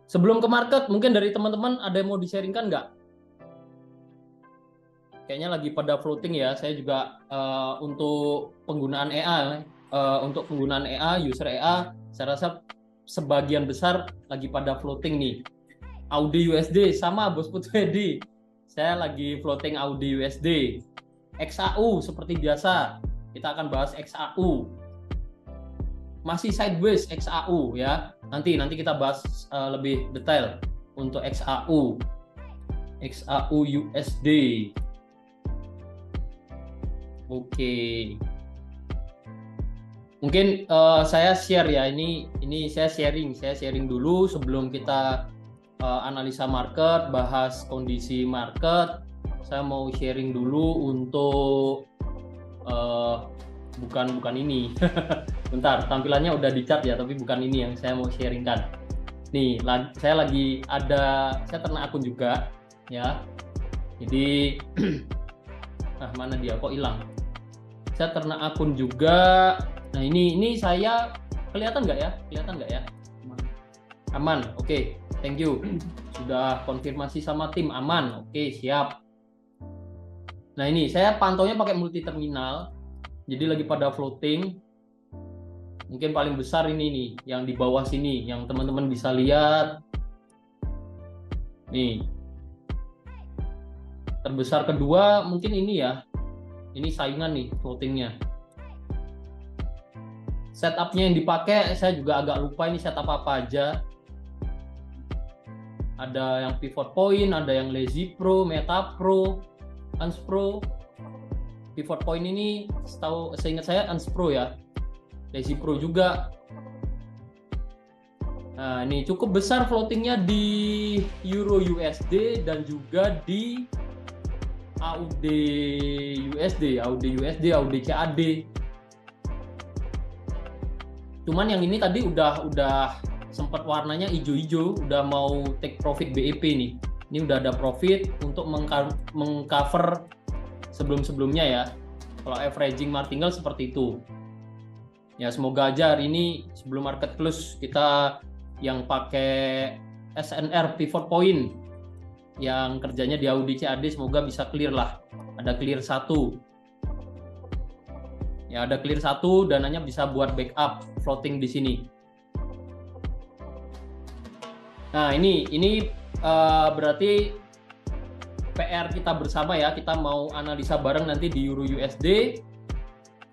Sebelum ke market, mungkin dari teman-teman ada yang mau di-sharingkan nggak? Kayaknya lagi pada floating ya. Saya juga untuk penggunaan EA, untuk penggunaan EA, user EA, saya rasa sebagian besar lagi pada floating nih. Audi USD sama Bos Putwedi. Saya lagi floating Audi USD. XAU seperti biasa. Kita akan bahas XAU. Masih sideways XAU ya. Nanti kita bahas lebih detail untuk XAU. XAU USD. Oke. Mungkin saya share ya. Ini saya sharing dulu sebelum kita analisa market, bahas kondisi market. Saya mau sharing dulu untuk bukan ini. Bentar, tampilannya udah di chat ya, tapi bukan ini yang saya mau sharingkan. Nih, saya ternak akun juga ya. Jadi mana dia kok hilang? Saya ternak akun juga. Nah, ini saya kelihatan nggak ya? Kelihatan nggak ya? Aman. Oke. Thank you. Sudah konfirmasi sama tim aman. Oke, siap. Nah, ini saya pantaunya pakai multi terminal. Jadi lagi pada floating. Mungkin paling besar ini nih, yang di bawah sini, yang teman-teman bisa lihat. Nih. Terbesar kedua mungkin ini ya. Ini saingan nih floatingnya. Setupnya yang dipakai saya juga agak lupa ini setup apa aja. Ada yang pivot point, ada yang lazy pro, meta pro, unspro. Pivot point ini seingat saya unspro ya. Lazy pro juga. Nah, ini cukup besar floatingnya di Euro USD dan juga di AUD USD, AUD CAD. Cuman yang ini tadi udah sempat warnanya hijau-hijau, udah mau take profit BEP nih. Ini udah ada profit untuk mengcover sebelum-sebelumnya ya. Kalau averaging martingale seperti itu. Ya semoga aja hari ini sebelum market close kita yang pakai SNR pivot point yang kerjanya di Audi CAD semoga bisa clear lah. Ada clear 1. Ya ada clear 1, dananya bisa buat backup floating di sini. Nah, ini berarti PR kita bersama ya. Kita mau analisa bareng nanti di Euro USD,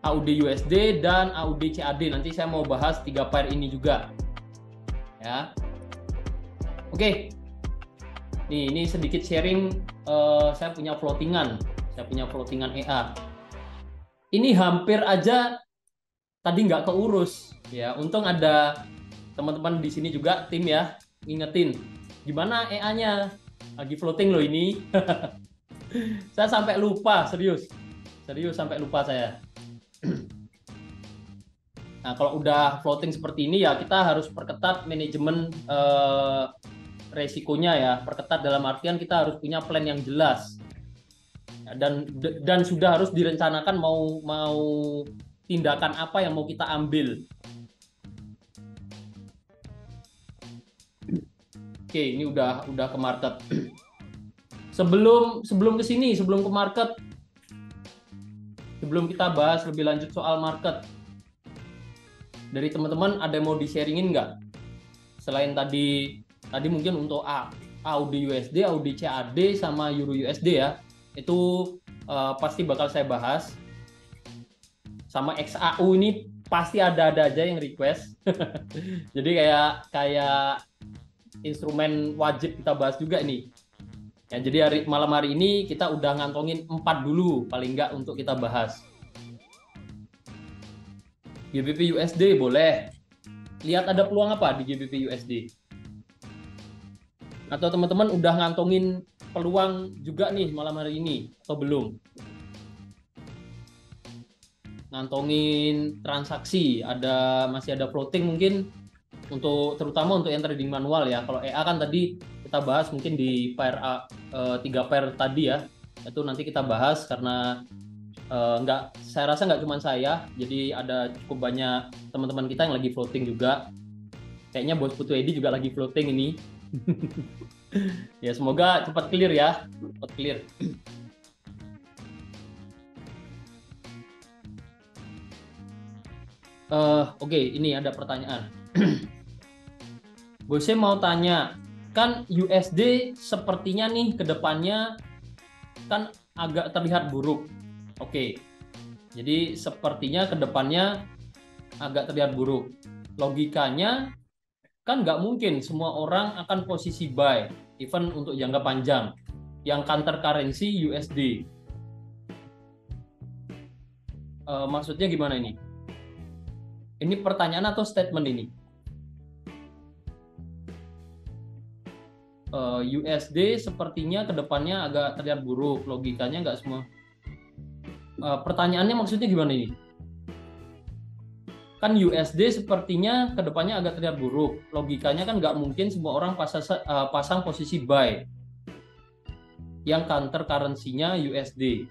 AUD USD dan AUD CAD. Nanti saya mau bahas 3 pair ini juga. Ya. Oke. Nih, ini sedikit sharing saya punya floatingan. Saya punya floatingan EA. Ini hampir aja tadi nggak keurus ya. Untung ada teman-teman di sini juga tim ya ngingetin gimana EA-nya lagi floating loh ini. Saya sampai lupa, serius sampai lupa saya. Nah, kalau udah floating seperti ini ya kita harus perketat manajemen resikonya ya. Perketat dalam artian kita harus punya plan yang jelas. Dan sudah harus direncanakan mau tindakan apa yang mau kita ambil. Oke, ini udah ke market. Sebelum ke sini, sebelum ke market, sebelum kita bahas lebih lanjut soal market, dari teman-teman ada yang mau di-sharingin nggak? Selain tadi mungkin untuk AUD USD, AUD CAD, sama Euro USD ya, itu pasti bakal saya bahas. Sama XAU ini pasti ada aja yang request. Jadi kayak instrumen wajib kita bahas juga nih. Ya, jadi malam hari ini kita udah ngantongin 4 dulu paling nggak untuk kita bahas. GBP USD boleh. Lihat ada peluang apa di GBP USD? Atau teman-teman udah ngantongin peluang juga nih malam hari ini atau belum? Ngantongin transaksi, masih ada floating mungkin terutama untuk yang trading manual ya. Kalau EA kan tadi kita bahas mungkin di pair 3 pair tadi ya. Itu nanti kita bahas karena saya rasa nggak cuma saya, jadi ada cukup banyak teman-teman kita yang lagi floating juga. Kayaknya Bos Putu Edi juga lagi floating ini. Ya semoga cepat clear ya, cepat clear. Oke, ini ada pertanyaan. Bose mau tanya, kan USD sepertinya nih ke depannya kan agak terlihat buruk. Oke, jadi sepertinya ke depannya agak terlihat buruk. Logikanya kan nggak mungkin semua orang akan posisi buy, even untuk jangka panjang, yang counter currency USD. Maksudnya gimana ini? Ini pertanyaan atau statement ini? USD sepertinya kedepannya agak terlihat buruk, logikanya nggak semua. Pertanyaannya maksudnya gimana ini? Kan USD sepertinya kedepannya agak terlihat buruk, logikanya kan nggak mungkin semua orang pasang posisi buy yang counter currency-nya USD.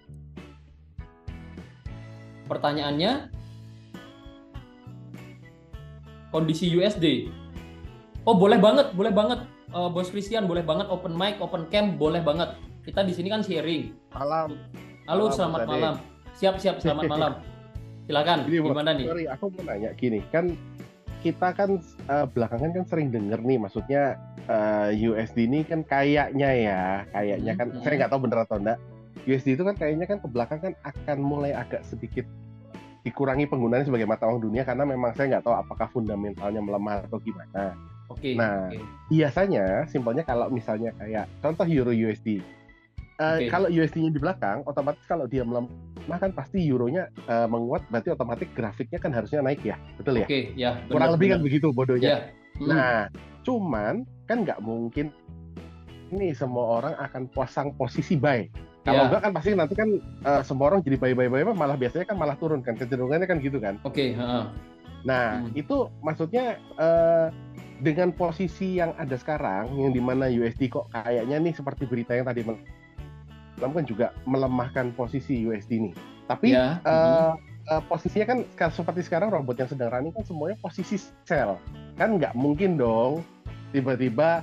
Pertanyaannya, kondisi USD. Oh boleh banget, Bos Christian, boleh banget open mic, open cam, boleh banget. Kita di sini kan sharing. Malam. Halo, selamat malam. Siap, selamat malam. Silakan. Gimana nih? Sorry, aku mau nanya gini, kan kita kan belakangan kan sering denger nih, maksudnya USD ini kan kayaknya kan, saya nggak tahu bener atau enggak. USD itu kan kayaknya kan ke belakang kan akan mulai agak sedikit dikurangi penggunaannya sebagai mata uang dunia, karena memang saya nggak tahu apakah fundamentalnya melemah atau gimana. Biasanya simpelnya kalau misalnya kayak contoh Euro USD, kalau USD-nya di belakang, otomatis kalau dia melemah kan pasti Euronya menguat, berarti otomatis grafiknya kan harusnya naik ya, betul ya? Ya, kurang lebih kan begitu bodohnya. Ya. Nah, cuman kan nggak mungkin ini semua orang akan pasang posisi buy. Kalau enggak kan pasti nanti kan semua orang jadi buy, malah biasanya kan malah turun kan, kecenderungannya kan gitu kan. Nah, itu maksudnya dengan posisi yang ada sekarang, yang dimana USD kok kayaknya nih seperti berita yang tadi kan juga melemahkan posisi USD nih. Tapi posisinya kan seperti sekarang robot yang sedang running kan semuanya posisi sell. Kan nggak mungkin dong tiba-tiba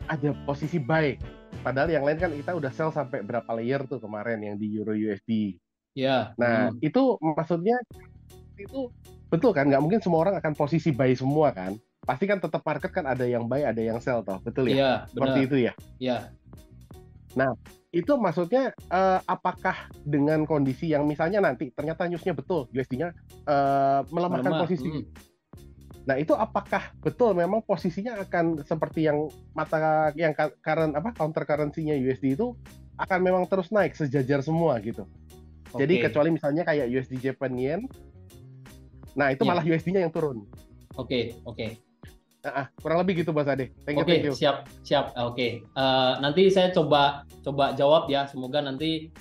ada posisi buy. Padahal yang lain kan kita udah sell sampai berapa layer tuh kemarin yang di Euro USD. Nah, itu maksudnya itu betul kan, nggak mungkin semua orang akan posisi buy semua kan, pasti kan tetap market kan ada yang buy ada yang sell toh, betul ya? Seperti itu ya. Nah itu maksudnya apakah dengan kondisi yang misalnya nanti ternyata newsnya betul USD-nya melemahkan posisi, nah itu apakah betul memang posisinya akan seperti yang counter currency-nya USD itu akan memang terus naik sejajar semua gitu? Jadi kecuali misalnya kayak USD Japan Yen, nah itu malah USD-nya yang turun. Kurang lebih gitu Mas Ade. Thank you. Siap. Nanti saya coba jawab ya. Semoga nanti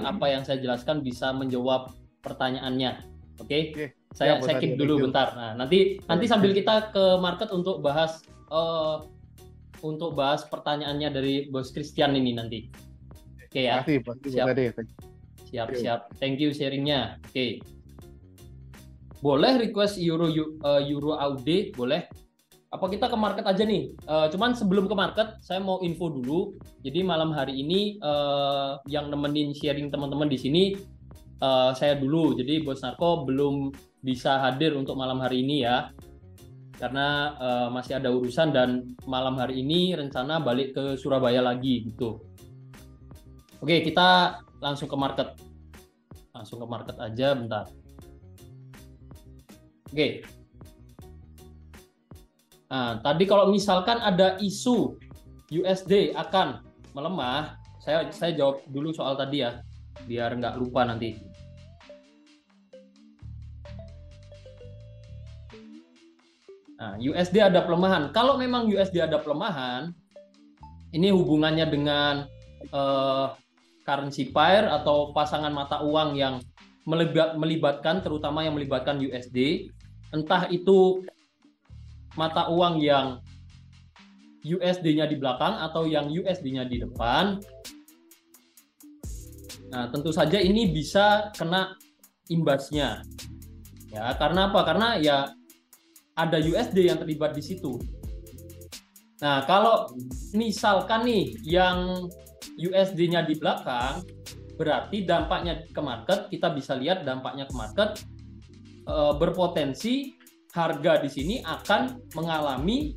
apa yang saya jelaskan bisa menjawab pertanyaannya. Saya keep dulu bentar. Nah, nanti sambil kita ke market untuk bahas pertanyaannya dari Bos Christian ini nanti. Ya. Siap. Thank you sharingnya. Boleh request Euro AUD, boleh. Apa kita ke market aja nih? Cuman sebelum ke market, saya mau info dulu. Jadi malam hari ini yang nemenin sharing teman-teman di sini saya dulu. Jadi Bos Narko belum bisa hadir untuk malam hari ini ya, karena masih ada urusan dan malam hari ini rencana balik ke Surabaya lagi gitu. Kita langsung ke market. Langsung ke market aja bentar. Nah, tadi kalau misalkan ada isu USD akan melemah, saya jawab dulu soal tadi ya, biar nggak lupa nanti. Nah, USD ada pelemahan. Kalau memang USD ada pelemahan, ini hubungannya dengan currency pair atau pasangan mata uang yang melibatkan, terutama yang melibatkan USD, entah itu mata uang yang USD-nya di belakang atau yang USD-nya di depan. Nah, tentu saja ini bisa kena imbasnya. Ya, karena apa? Karena ya ada USD yang terlibat di situ. Nah, kalau misalkan nih yang USD-nya di belakang, berarti dampaknya ke market, kita bisa lihat dampaknya ke market, berpotensi harga di sini akan mengalami,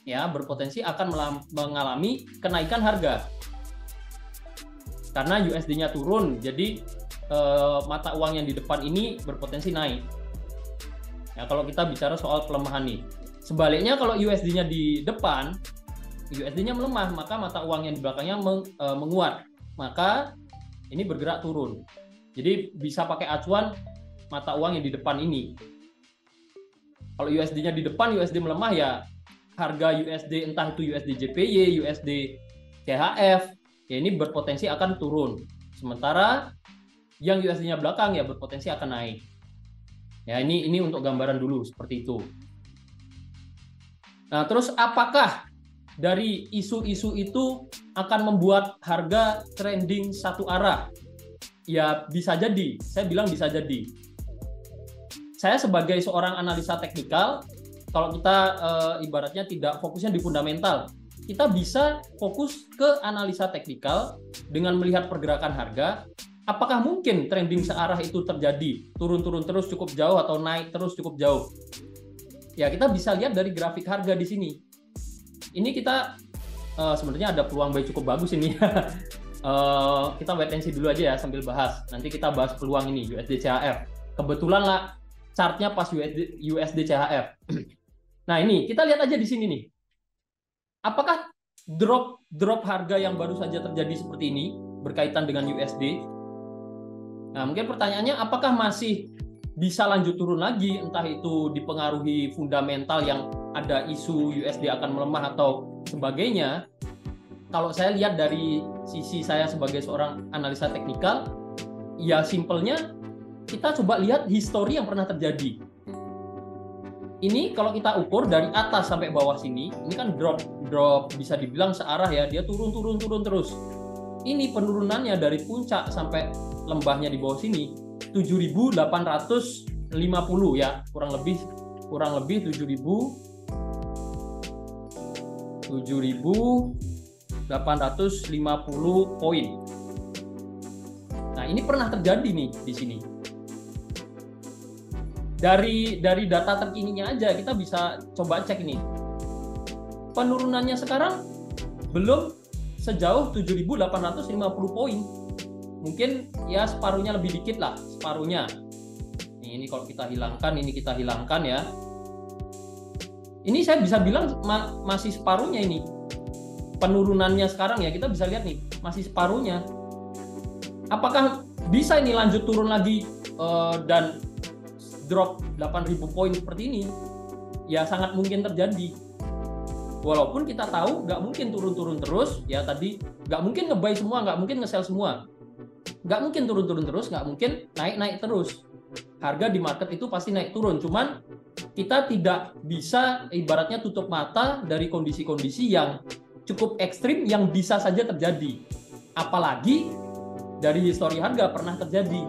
ya, berpotensi akan mengalami kenaikan harga. Karena USD-nya turun, jadi mata uang yang di depan ini berpotensi naik. Ya, kalau kita bicara soal pelemahan nih. Sebaliknya kalau USD-nya di depan, USD-nya melemah, maka mata uang yang di belakangnya menguat. Maka ini bergerak turun. Jadi bisa pakai acuan mata uang yang di depan ini. Kalau USD-nya di depan, USD melemah, ya harga USD, entah itu USD JPY, USD CHF, ya ini berpotensi akan turun. Sementara yang USD-nya belakang ya berpotensi akan naik. Ya, ini untuk gambaran dulu seperti itu. Nah, terus apakah dari isu-isu itu akan membuat harga trending satu arah? Ya, bisa jadi. Saya bilang bisa jadi. Saya sebagai seorang analisa teknikal, kalau kita ibaratnya tidak fokusnya di fundamental, kita bisa fokus ke analisa teknikal dengan melihat pergerakan harga. Apakah mungkin trending searah itu terjadi? Turun-turun terus cukup jauh atau naik terus cukup jauh? Ya, kita bisa lihat dari grafik harga di sini. Ini kita sebenarnya ada peluang buy cukup bagus ini. Kita wait and see dulu aja ya sambil bahas. Nanti kita bahas peluang ini USD CHF. Kebetulan lah chartnya pas USD CHF. Nah, ini kita lihat aja di sini nih. Apakah drop harga yang baru saja terjadi seperti ini berkaitan dengan USD? Nah, mungkin pertanyaannya apakah masih bisa lanjut turun lagi, entah itu dipengaruhi fundamental yang ada isu USD akan melemah atau sebagainya. Kalau saya lihat dari sisi saya sebagai seorang analisa teknikal, ya simpelnya kita coba lihat histori yang pernah terjadi. Ini kalau kita ukur dari atas sampai bawah sini, ini kan drop bisa dibilang searah ya, dia turun terus. Ini penurunannya dari puncak sampai lembahnya di bawah sini 7.850 ya, kurang lebih 7.850 poin. Nah, ini pernah terjadi nih di sini. Dari data terkininya aja kita bisa coba cek ini. Penurunannya sekarang belum sejauh 7.850 poin. Mungkin ya separuhnya lebih dikit lah, separuhnya. Ini kalau kita hilangkan ya. Ini saya bisa bilang masih separuhnya ini. Penurunannya sekarang ya kita bisa lihat nih, masih separuhnya. Apakah bisa ini lanjut turun lagi dan drop 8.000 poin seperti ini? Ya sangat mungkin terjadi. Walaupun kita tahu nggak mungkin turun-turun terus, ya tadi nggak mungkin nge-buy semua, nggak mungkin nge-sell semua. Nggak mungkin turun-turun terus, nggak mungkin naik-naik terus. Harga di market itu pasti naik turun, cuman kita tidak bisa ibaratnya tutup mata dari kondisi-kondisi yang cukup ekstrim yang bisa saja terjadi. Apalagi dari histori harga pernah terjadi.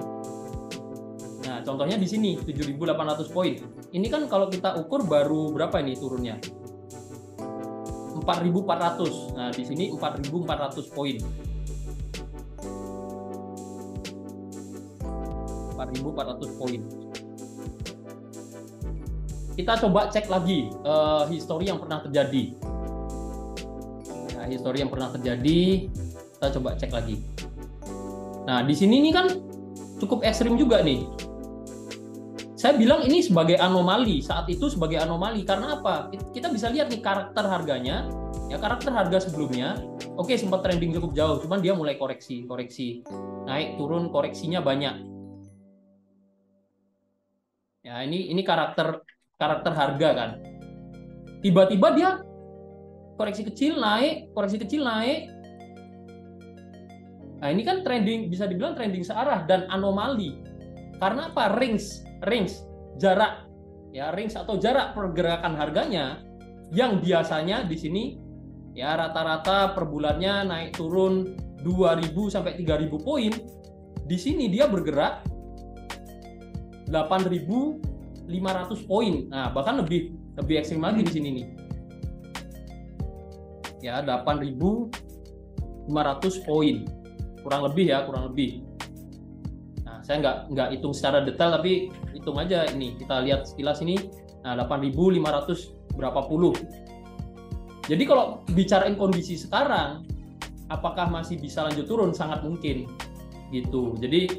Nah, contohnya di sini 7.800 poin. Ini kan kalau kita ukur baru berapa ini turunnya? 4.400. Nah, di sini 4.400 poin. 4.400 poin. Kita coba cek lagi histori yang pernah terjadi. Nah, histori yang pernah terjadi, kita coba cek lagi. Nah, di sini nih kan cukup ekstrim juga nih. Saya bilang ini sebagai anomali, saat itu sebagai anomali. Karena apa? Kita bisa lihat nih karakter harganya, ya karakter harga sebelumnya, oke sempat trending cukup jauh, cuman dia mulai koreksi, naik turun, koreksinya banyak. Ya ini karakter harga kan. Tiba-tiba dia koreksi kecil naik. Nah, ini kan trending, bisa dibilang trending searah dan anomali. Karena apa? Range jarak ya, range atau jarak pergerakan harganya yang biasanya di sini ya rata-rata per bulannya naik turun 2.000 sampai 3.000 poin. Di sini dia bergerak 8.500 poin. Nah, bahkan lebih ekstrim lagi di sini nih. ya 8.500 poin, kurang lebih ya, kurang lebih. Nah, saya nggak hitung secara detail, tapi hitung aja ini, kita lihat sekilas ini. Nah, 8.500 berapa puluh. Jadi kalau bicarain kondisi sekarang, apakah masih bisa lanjut turun? Sangat mungkin gitu. Jadi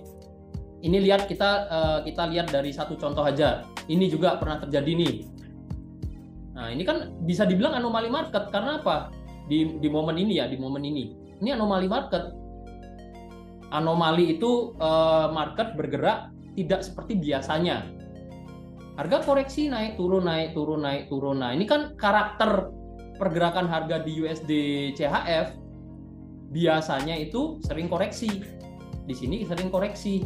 ini lihat, kita lihat dari satu contoh aja. Ini juga pernah terjadi nih. Nah, ini kan bisa dibilang anomali market karena apa? Di momen ini ya, di momen ini. Ini anomali market. Anomali itu market bergerak tidak seperti biasanya. Harga koreksi naik turun, naik turun, naik turun. Nah, ini kan karakter pergerakan harga di USD CHF biasanya itu sering koreksi. Di sini sering koreksi.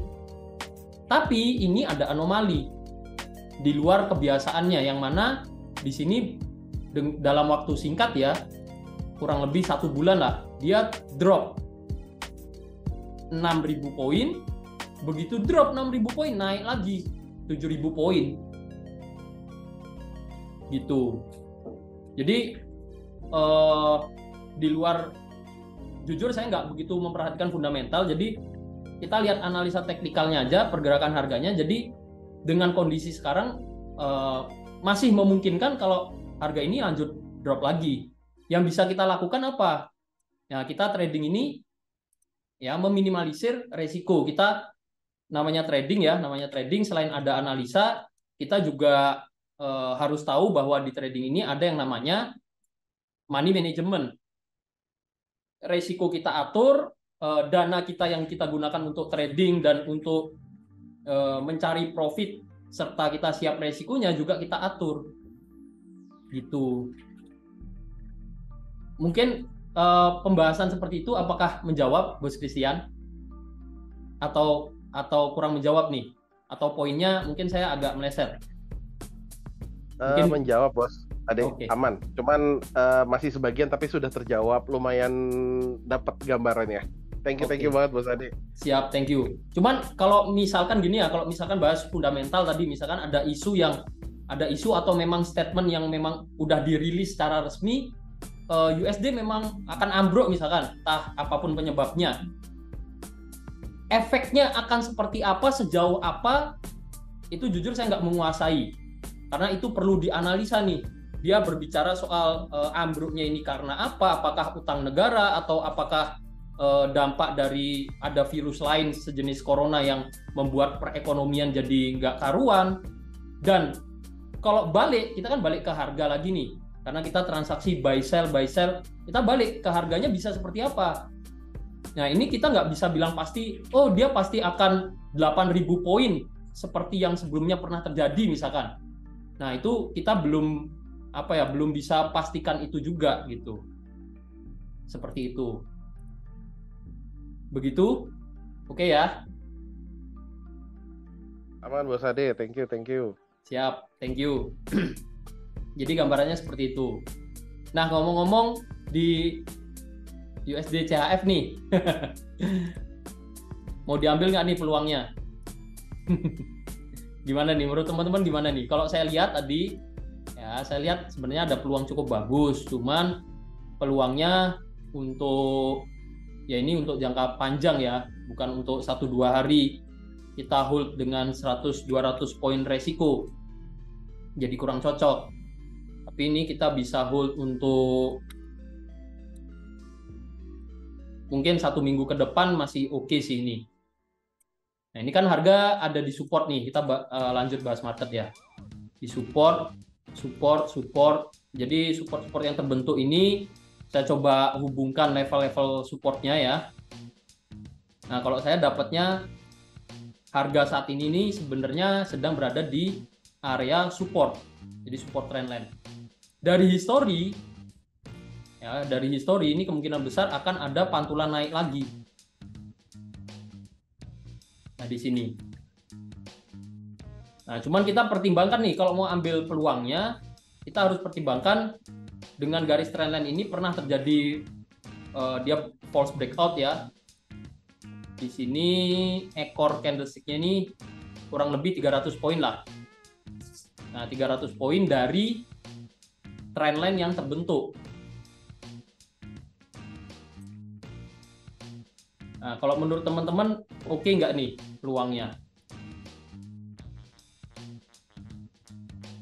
Tapi ini ada anomali di luar kebiasaannya, yang mana di sini dalam waktu singkat ya, kurang lebih 1 bulan lah, dia drop 6.000 poin. Begitu drop 6.000 poin, naik lagi 7.000 poin gitu. Jadi di luar, jujur saya nggak begitu memperhatikan fundamental, jadi kita lihat analisa teknikalnya aja, pergerakan harganya. Jadi dengan kondisi sekarang masih memungkinkan kalau harga ini lanjut drop lagi. Yang bisa kita lakukan apa? Ya, kita trading ini ya meminimalisir resiko. Kita namanya trading ya, namanya trading, selain ada analisa, kita juga harus tahu bahwa di trading ini ada yang namanya money management. Resiko kita atur, dana kita yang kita gunakan untuk trading dan untuk mencari profit serta kita siap resikonya juga kita atur gitu. Mungkin pembahasan seperti itu apakah menjawab, Bos Christian, atau kurang menjawab nih, atau poinnya mungkin saya agak meleset? Mungkin menjawab, Bos. Ada Okay. Aman. Cuman masih sebagian tapi sudah terjawab, lumayan dapat gambarannya. Thank you banget, Bos Ade. Siap, thank you. Cuman kalau misalkan gini ya, kalau misalkan bahas fundamental tadi, misalkan ada isu atau memang statement yang memang udah dirilis secara resmi, USD memang akan ambruk misalkan, entah apapun penyebabnya. Efeknya akan seperti apa, sejauh apa, itu jujur saya nggak menguasai. Karena itu perlu dianalisa nih. Dia berbicara soal ambruknya ini karena apa, apakah utang negara atau apakah dampak dari ada virus lain sejenis corona yang membuat perekonomian jadi nggak karuan. Dan kalau balik, kita kan balik ke harga lagi nih, karena kita transaksi buy sell, kita balik ke harganya bisa seperti apa. Nah, ini kita nggak bisa bilang pasti, oh dia pasti akan 8.000 poin seperti yang sebelumnya pernah terjadi misalkan. Nah, itu kita belum bisa pastikan itu juga gitu. Seperti itu. Begitu? Oke ya? Aman, Bos Ade. Thank you. Siap, thank you. Jadi gambarannya seperti itu. Nah, ngomong-ngomong di USD CHF nih. Mau diambil nggak nih peluangnya? Gimana nih menurut teman-teman, gimana nih? Kalau saya lihat tadi, ya saya lihat sebenarnya ada peluang cukup bagus. Cuman peluangnya untuk untuk jangka panjang ya, bukan untuk 1-2 hari. Kita hold dengan 100-200 poin resiko. Jadi kurang cocok. Tapi ini kita bisa hold untuk mungkin 1 minggu ke depan masih oke sih ini. Nah, ini kan harga ada di support nih. Kita lanjut bahas market ya. Di support. Jadi support yang terbentuk ini saya coba hubungkan level-level supportnya ya. Nah, kalau saya dapatnya harga saat ini nih sebenarnya sedang berada di area support. Jadi support trendline. Dari history ini kemungkinan besar akan ada pantulan naik lagi. Nah, di sini. Nah, cuman kita pertimbangkan nih, kalau mau ambil peluangnya, kita harus pertimbangkan dengan garis trendline ini pernah terjadi dia false breakout ya. Di sini ekor candlestick-nya ini kurang lebih 300 poin lah. Nah, 300 poin dari trendline yang terbentuk. Nah, kalau menurut teman-teman oke nggak nih peluangnya?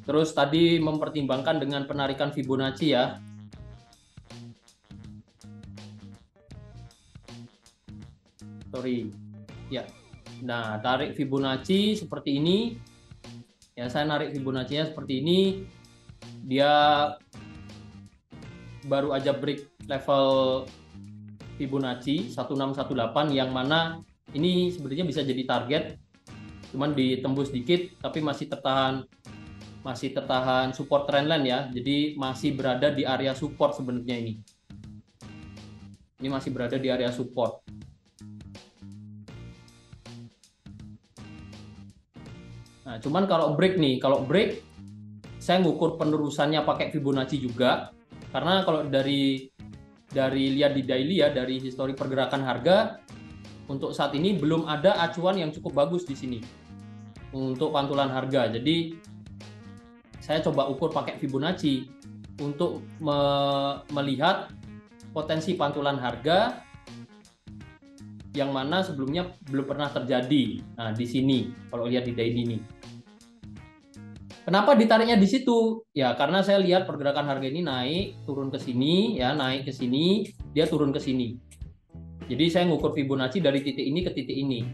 Terus tadi mempertimbangkan dengan penarikan Fibonacci ya. Sorry. Ya. Nah, tarik Fibonacci seperti ini. Ya, saya narik Fibonacci-nya seperti ini. Dia baru aja break level Fibonacci 1618 yang mana ini sebenarnya bisa jadi target. Cuman ditembus dikit tapi masih tertahan support trendline ya. Jadi masih berada di area support sebenarnya ini. Ini masih berada di area support. Nah, cuman kalau break nih, saya ngukur penerusannya pakai Fibonacci juga. Karena kalau dari lihat di daily ya, dari histori pergerakan harga, untuk saat ini belum ada acuan yang cukup bagus di sini untuk pantulan harga. Jadi saya coba ukur pakai Fibonacci untuk melihat potensi pantulan harga yang mana sebelumnya belum pernah terjadi. Nah, di sini kalau lihat di daily ini. Kenapa ditariknya di situ? Ya, karena saya lihat pergerakan harga ini naik, turun ke sini, ya, naik ke sini, dia turun ke sini. Jadi saya ngukur Fibonacci dari titik ini ke titik ini.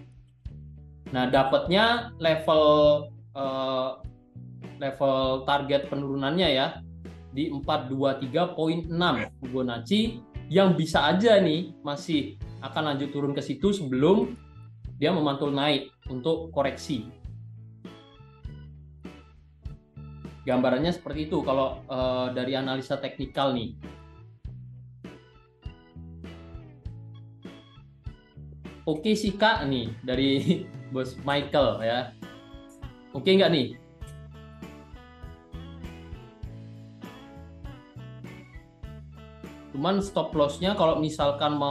Nah, dapatnya level target penurunannya ya di 423.6 Fibonacci yang bisa aja nih masih akan lanjut turun ke situ sebelum dia memantul naik untuk koreksi. Gambarannya seperti itu kalau dari analisa teknikal nih. Oke sih Kak nih dari Bos Michael ya. Oke nggak nih? Cuman stop loss-nya kalau misalkan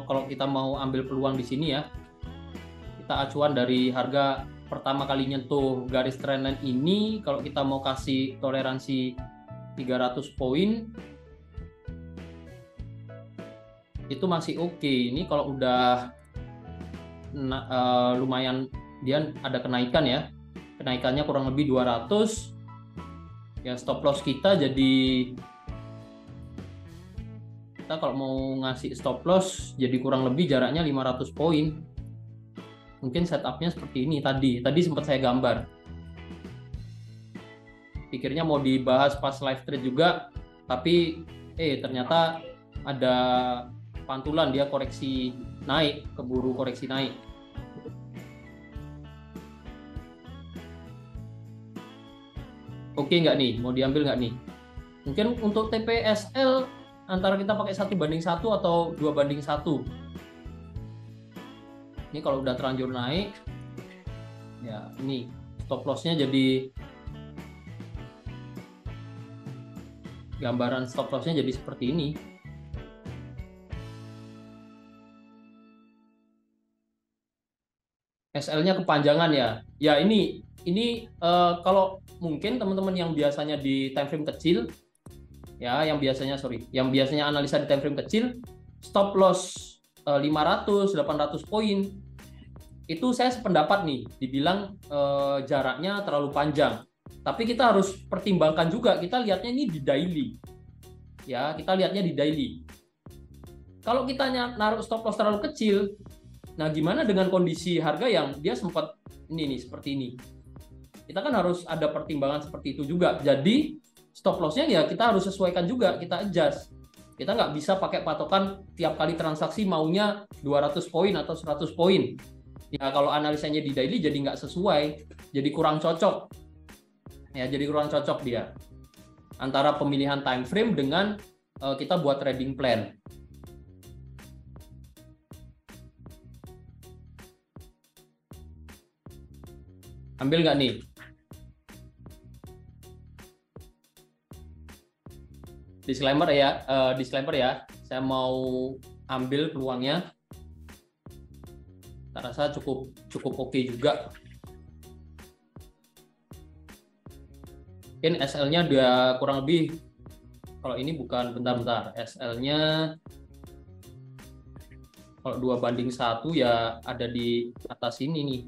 kalau kita mau ambil peluang di sini ya, kita acuan dari harga pertama kali nyentuh garis trendline ini, kalau kita mau kasih toleransi 300 poin itu masih oke. Ini kalau udah lumayan dia ada kenaikan ya, kenaikannya kurang lebih 200 ya, stop loss kita jadi kita kalau mau ngasih stop loss jadi kurang lebih jaraknya 500 poin. Mungkin setupnya seperti ini tadi sempat saya gambar. Pikirnya mau dibahas pas live trade juga, tapi ternyata ada pantulan, dia koreksi naik, keburu koreksi naik. Oke nggak nih? Mau diambil nggak nih? Mungkin untuk TPSL antara kita pakai 1:1 atau 2:1. Ini kalau udah terlanjur naik, ya ini stop loss-nya jadi gambaran stop loss-nya jadi seperti ini. SL-nya kepanjangan ya. Ya ini kalau mungkin teman-teman yang biasanya di time frame kecil, ya yang biasanya analisa di time frame kecil, stop loss 500, 800 poin itu saya sependapat nih, dibilang jaraknya terlalu panjang. Tapi kita harus pertimbangkan juga, kita lihatnya ini di daily. Ya, kita lihatnya di daily. Kalau kita naruh stop loss terlalu kecil, nah gimana dengan kondisi harga yang dia sempat ini nih seperti ini? Kita kan harus ada pertimbangan seperti itu juga. Jadi stop loss-nya ya kita harus sesuaikan juga, kita adjust. Kita nggak bisa pakai patokan tiap kali transaksi maunya 200 poin atau 100 poin. Ya kalau analisanya di daily jadi nggak sesuai, jadi kurang cocok. Ya jadi kurang cocok dia antara pemilihan time frame dengan kita buat trading plan. Ambil nggak nih? Disclaimer ya, saya mau ambil peluangnya. Saya rasa cukup oke juga. Mungkin SL-nya udah kurang lebih, kalau ini bukan bentar-bentar, SL-nya Kalau 2:1 ya ada di atas ini nih.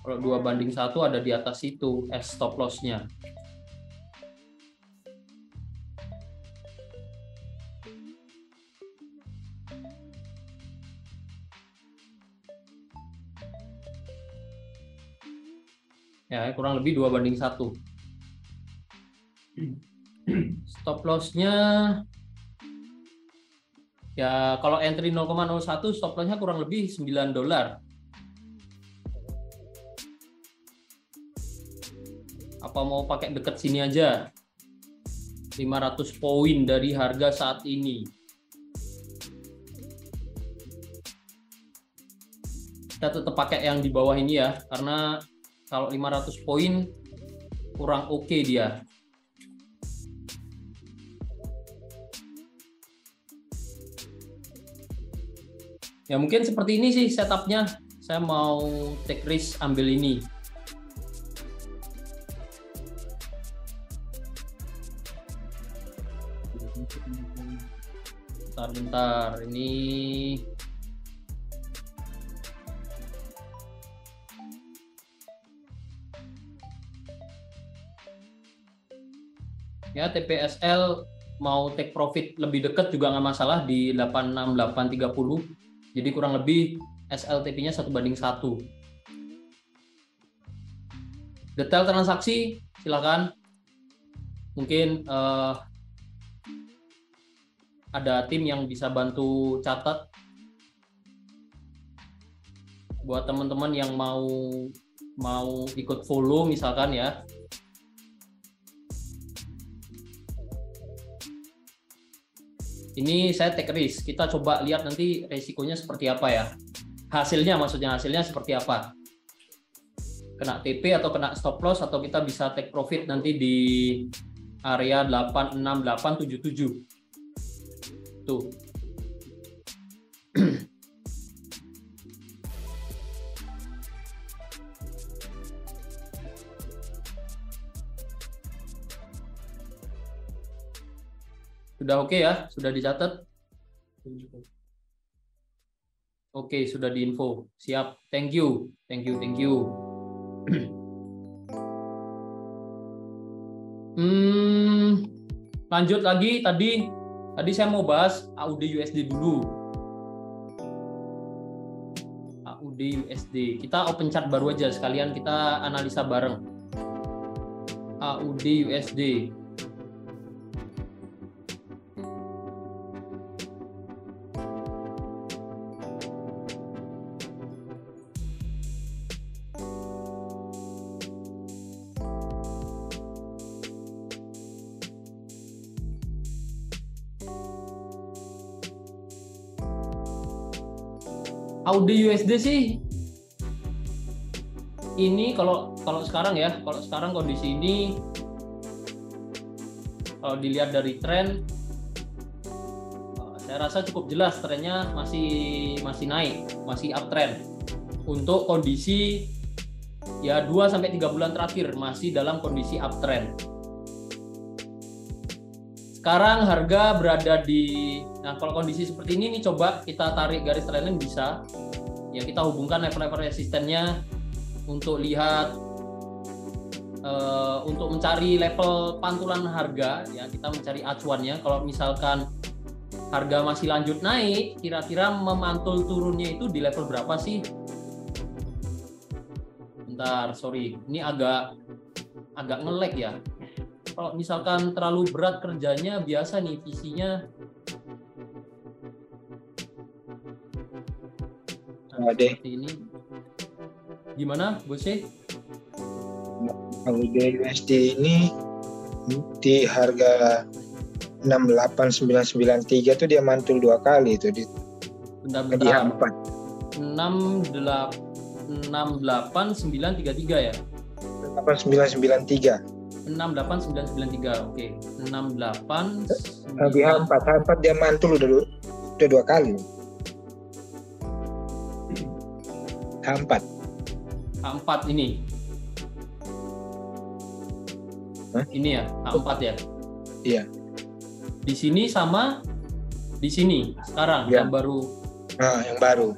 Kalau 2:1 ada di atas itu stop loss-nya. Ya, kurang lebih 2:1. Stop loss-nya ya kalau entry 0,01 stop loss-nya kurang lebih $9. Apa mau pakai dekat sini aja? 500 poin dari harga saat ini. Kita tetap pakai yang di bawah ini ya, karena kalau 500 poin kurang oke dia. Ya mungkin seperti ini sih setupnya. Saya mau take risk ambil ini. Bentar, ini ya TPSL mau take profit lebih dekat juga nggak masalah di 86830. Jadi kurang lebih SLTP-nya 1:1. Detail transaksi silakan. Mungkin ada tim yang bisa bantu catat buat teman-teman yang mau ikut follow misalkan ya. Ini saya take risk. Kita coba lihat nanti resikonya seperti apa ya. Hasilnya seperti apa. Kena TP atau kena stop loss atau kita bisa take profit nanti di area 86877. Tuh. Sudah oke ya? Sudah dicatat? Oke, sudah diinfo. Siap. Thank you. Lanjut lagi. Tadi saya mau bahas AUD USD dulu. AUD USD. Kita open chart baru aja sekalian kita analisa bareng. AUD USD. AUD USD sih ini kalau sekarang ya, kalau sekarang kondisi ini kalau dilihat dari tren saya rasa cukup jelas trennya masih naik, masih uptrend. Untuk kondisi ya 2-3 bulan terakhir masih dalam kondisi uptrend. Sekarang harga berada di, nah kalau kondisi seperti ini nih coba kita tarik garis trendline bisa. Ya kita hubungkan level-level resistennya untuk lihat untuk mencari level pantulan harga ya, kita mencari acuannya. Kalau misalkan harga masih lanjut naik, kira-kira memantul turunnya itu di level berapa sih? Bentar, sorry, ini agak nge-lag ya. Kalau misalkan terlalu berat kerjanya, biasa nih visinya. Nah, seperti ini. Gimana, Bose? AUD USD ini di harga 68993 tuh dia mantul 2 kali itu di Bentar. 68933 ya? 8993. 68993, oke. 68 di H4 dia mantul udah 2 kali. H4 ini. Ini ya, A4 ya. Iya. Di sini sama di sini sekarang Ya. yang baru. Nah, yang baru.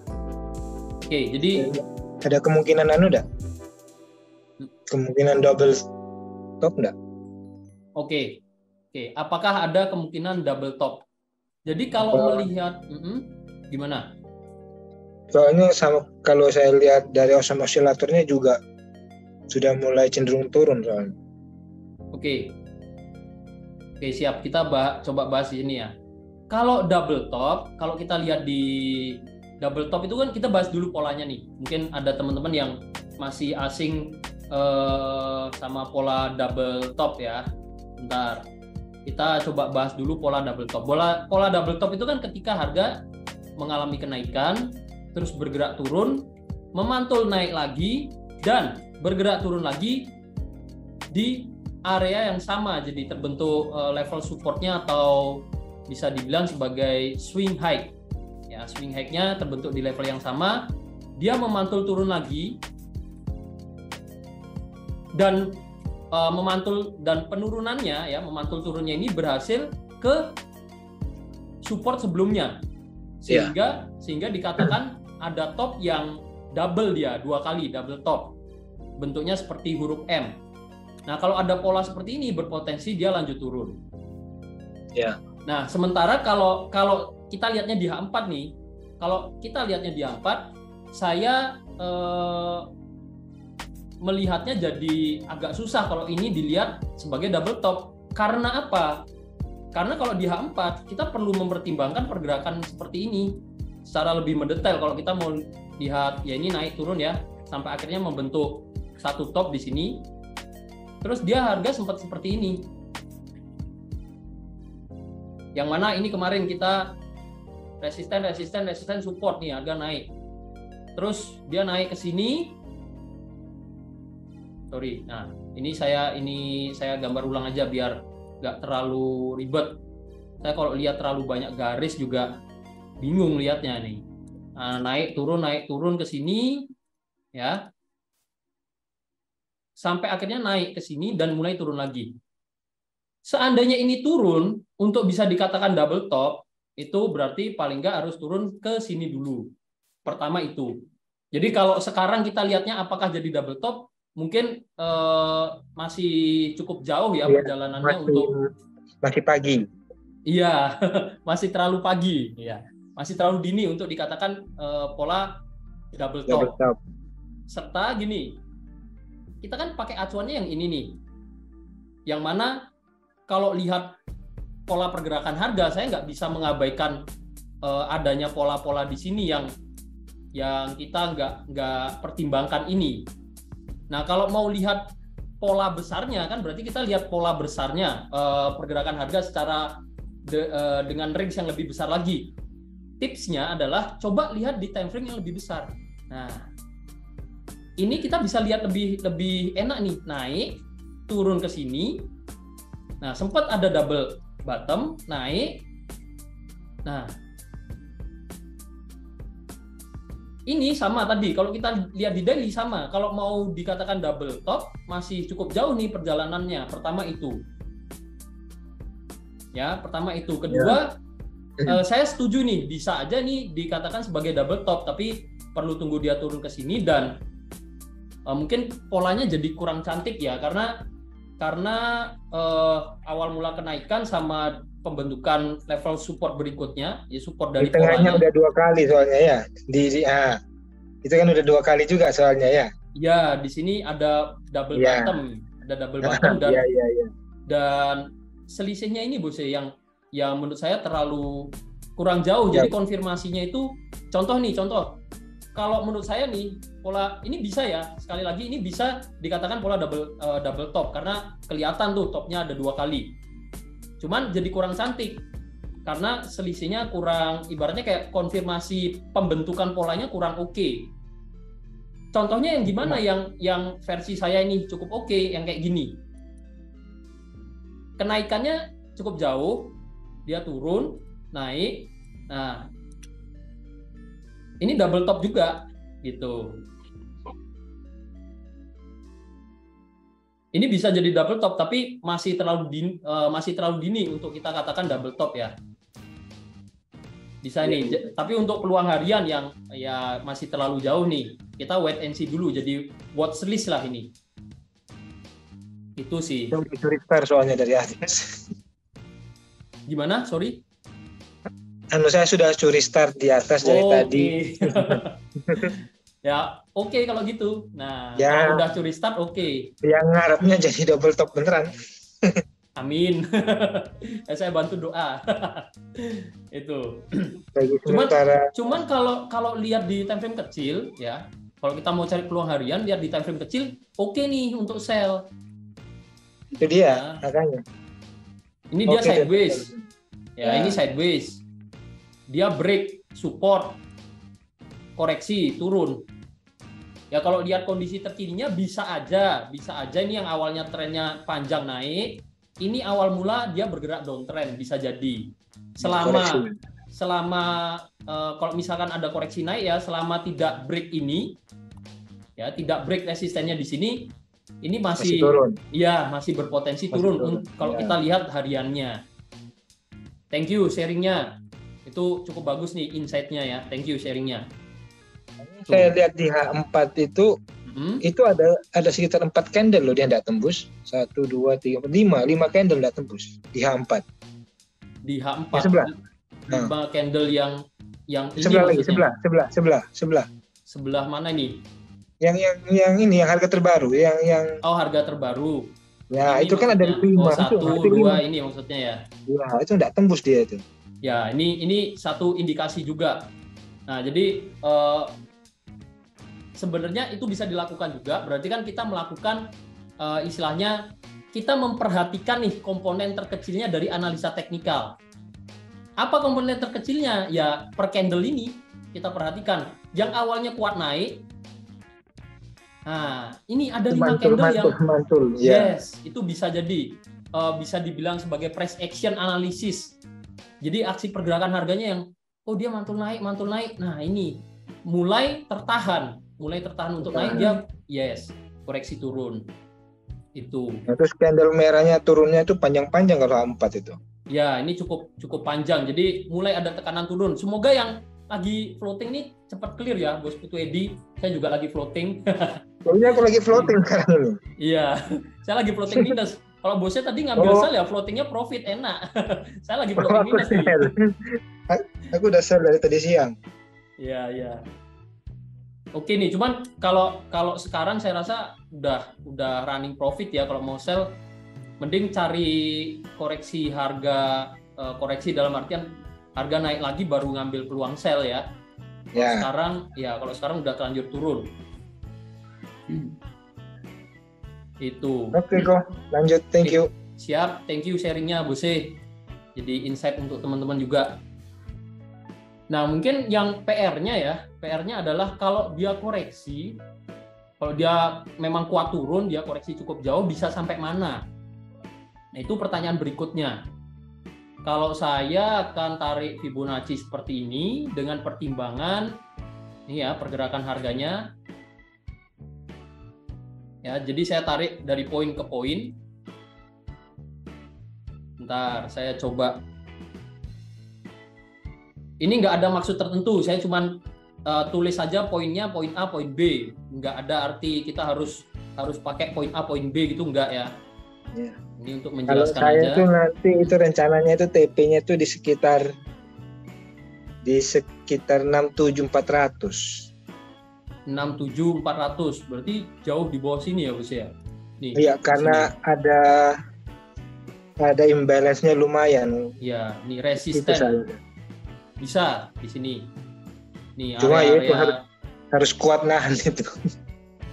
Oke, jadi Ada kemungkinan enggak? Kemungkinan double top enggak? oke. Apakah ada kemungkinan double top? Jadi kalau melihat, gimana? Soalnya sama kalau saya lihat dari osilatornya juga sudah mulai cenderung turun soalnya. Oke, siap. Kita coba bahas ini ya. Kalau double top, kalau kita lihat di double top itu kan kita bahas dulu polanya nih. Mungkin ada teman-teman yang masih asing sama pola double top ya. Bentar. Kita coba bahas dulu pola double top. Pola double top itu kan ketika harga mengalami kenaikan, terus bergerak turun, memantul naik lagi, dan bergerak turun lagi di area yang sama. Jadi terbentuk level supportnya atau bisa dibilang sebagai swing high. Ya, swing high-nya terbentuk di level yang sama, dia memantul turun lagi, dan memantul dan penurunannya ya, memantul turunnya ini berhasil ke support sebelumnya, sehingga dikatakan ada top yang double, dia 2 kali double top, bentuknya seperti huruf M. Nah, kalau ada pola seperti ini berpotensi dia lanjut turun. Ya. Nah, sementara kalau kita lihatnya di H4 nih, kalau kita lihatnya di H4, saya melihatnya jadi agak susah kalau ini dilihat sebagai double top. Karena apa? Karena kalau di H4 kita perlu mempertimbangkan pergerakan seperti ini secara lebih mendetail. Kalau kita mau lihat ya ini naik turun ya sampai akhirnya membentuk satu top di sini. Terus dia harga sempat seperti ini. Yang mana ini kemarin kita resisten support nih, harga naik. Terus dia naik ke sini. Sorry. Nah, ini saya gambar ulang aja biar nggak terlalu ribet. Saya kalau lihat terlalu banyak garis juga bingung lihatnya nih. Nah, naik turun ke sini ya. Sampai akhirnya naik ke sini dan mulai turun lagi. Seandainya ini turun, untuk bisa dikatakan double top, itu berarti paling nggak harus turun ke sini dulu. Pertama itu. Jadi kalau sekarang kita lihatnya apakah jadi double top, mungkin masih cukup jauh ya perjalanannya masih pagi. Iya, masih terlalu pagi. Iya, masih terlalu dini untuk dikatakan pola double top. Serta gini, kita kan pakai acuannya yang ini nih, yang mana kalau lihat pola pergerakan harga, saya nggak bisa mengabaikan adanya pola-pola di sini yang kita nggak pertimbangkan ini. Nah, kalau mau lihat pola besarnya kan berarti kita lihat pola besarnya pergerakan harga secara dengan range yang lebih besar lagi. Tipsnya adalah coba lihat di time frame yang lebih besar. Nah, ini kita bisa lihat lebih enak nih, naik turun ke sini. Nah, sempat ada double bottom, naik. Nah, ini sama tadi, kalau kita lihat di daily sama. Kalau mau dikatakan double top, masih cukup jauh nih perjalanannya. Pertama itu. Ya, pertama itu. Kedua, saya setuju nih, bisa aja nih dikatakan sebagai double top, tapi perlu tunggu dia turun ke sini dan mungkin polanya jadi kurang cantik ya, karena awal mula kenaikan sama pembentukan level support berikutnya, ya support dari di tengahnya polanya udah 2 kali soalnya ya. Itu kan udah 2 kali juga soalnya ya. Ya, di sini ada double bottom, dan dan selisihnya ini Bos yang menurut saya terlalu kurang jauh. Jadi konfirmasinya itu contoh. Kalau menurut saya nih pola ini bisa ya, sekali lagi ini bisa dikatakan pola double top karena kelihatan tuh topnya ada 2 kali. Cuman jadi kurang cantik karena selisihnya kurang, ibaratnya kayak konfirmasi pembentukan polanya kurang oke. Contohnya yang gimana yang versi saya ini cukup oke, yang kayak gini. Kenaikannya cukup jauh, dia turun, naik. Nah, ini double top juga gitu. Ini bisa jadi double top, tapi masih terlalu dini untuk kita katakan double top ya. Bisa nih, tapi untuk peluang harian yang ya masih terlalu jauh nih, kita wait and see dulu. Jadi watch list lah ini. Itu sih. Curi start soalnya dari atas. Gimana? Sorry? Saya sudah curi start di atas dari tadi. Ya, oke kalau gitu. Nah, ya, kalau udah curi start, oke. Yang ngarepnya jadi double top beneran. Amin. Saya bantu doa. Itu. Cuman kalau lihat di time frame kecil, ya, kalau kita mau cari peluang harian, lihat di time frame kecil, oke nih untuk sell. Itu dia, makanya. Ini dia sideways. Ya, ini sideways. Dia break, support, koreksi, turun. Ya kalau lihat kondisi terkininya bisa aja ini yang awalnya trennya panjang naik, ini awal mula dia bergerak downtrend, bisa jadi. Selama kalau misalkan ada koreksi naik ya, selama tidak break ini, ya tidak break resistennya di sini, ini masih turun. Ya, masih berpotensi turun. Kalau kita lihat hariannya. Thank you sharingnya. Itu cukup bagus nih insight-nya ya. Thank you sharingnya. Saya lihat di H4 itu ada sekitar 4 candle loh dia tidak tembus. 1, 2, 3, 4, 5 candle tidak tembus di H4. Di H4. Di sebelah. 5 candle yang sebelah ini lagi, sebelah. Sebelah mana ini? Yang ini yang harga terbaru, yang harga terbaru. Ya, ini itu kan ada 5. 1, 2 ini maksudnya ya. Ya, itu tidak tembus dia itu. Ya, ini satu indikasi juga. Nah, jadi sebenarnya itu bisa dilakukan juga. Berarti kan kita melakukan istilahnya kita memperhatikan nih komponen terkecilnya dari analisa teknikal. Apa komponen terkecilnya? Ya per candle ini kita perhatikan. Yang awalnya kuat naik. Nah, ini ada 5 candle yang mantul. Yes, itu bisa jadi bisa dibilang sebagai price action analysis. Jadi aksi pergerakan harganya yang dia mantul naik. Nah, ini mulai tertahan untuk naik, dia koreksi turun. Itu. Nah, terus candle merahnya turunnya itu panjang-panjang kalau A4 itu. Ya, ini cukup panjang. Jadi mulai ada tekanan turun. Semoga yang lagi floating nih cepat clear ya, Bos Putu Edi. Saya juga lagi floating. Soalnya aku lagi floating sekarang ini. Iya, saya lagi floating minus. Kalau bosnya tadi ngambil sell ya floatingnya profit enak. Saya lagi floating minus nih. Aku udah sell dari tadi siang. Iya. Oke nih, cuman kalau sekarang saya rasa udah running profit ya. Kalau mau sell, mending cari koreksi harga, koreksi dalam artian harga naik lagi baru ngambil peluang sell ya. Kalau sekarang udah terlanjur turun. Itu. Oke kok, lanjut. Thank you. Siap, thank you sharingnya Bose. Jadi insight untuk teman-teman juga. Nah, mungkin yang PR-nya adalah kalau dia koreksi, kalau dia memang kuat turun, dia koreksi cukup jauh, bisa sampai mana? Nah, itu pertanyaan berikutnya. Kalau saya akan tarik Fibonacci seperti ini dengan pertimbangan ini ya pergerakan harganya. Ya, jadi saya tarik dari poin ke poin. Bentar, saya coba. Ini nggak ada maksud tertentu, saya cuma tulis saja poinnya, poin A, poin B. Nggak ada arti kita harus pakai poin A, poin B gitu, nggak ya. Ya. Ini untuk menjelaskan kalau saya aja. Itu nanti itu rencananya itu TP-nya itu di sekitar 67400. 67400, berarti jauh di bawah sini ya Bos ya. Nih. Iya, karena ada imbalance-nya lumayan. Ya, nih resisten. Bisa di sini. Nih cuma area, itu harus kuat nahan itu.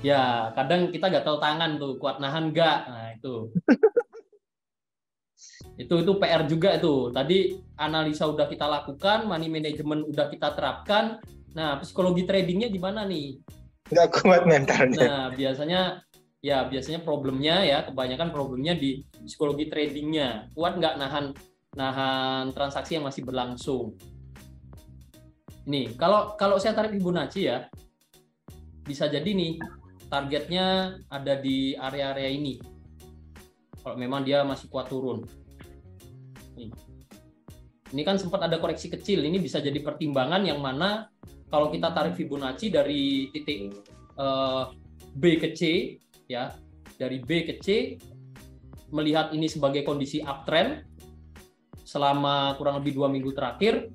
Ya, kadang kita gatel tangan tuh, kuat nahan nggak. Nah, itu. itu PR juga itu. Tadi analisa udah kita lakukan, money management udah kita terapkan. Nah, psikologi tradingnya gimana nih? Nggak kuat mentalnya. Nah, biasanya problemnya ya, kebanyakan problemnya di psikologi tradingnya. Kuat nggak nahan transaksi yang masih berlangsung. Nih, kalau saya tarik Fibonacci ya, bisa jadi nih targetnya ada di area-area ini. Kalau memang dia masih kuat turun. Ini kan sempat ada koreksi kecil. Ini bisa jadi pertimbangan yang mana kalau kita tarik Fibonacci dari titik B ke C, ya, dari B ke C, melihat ini sebagai kondisi uptrend selama kurang lebih 2 minggu terakhir,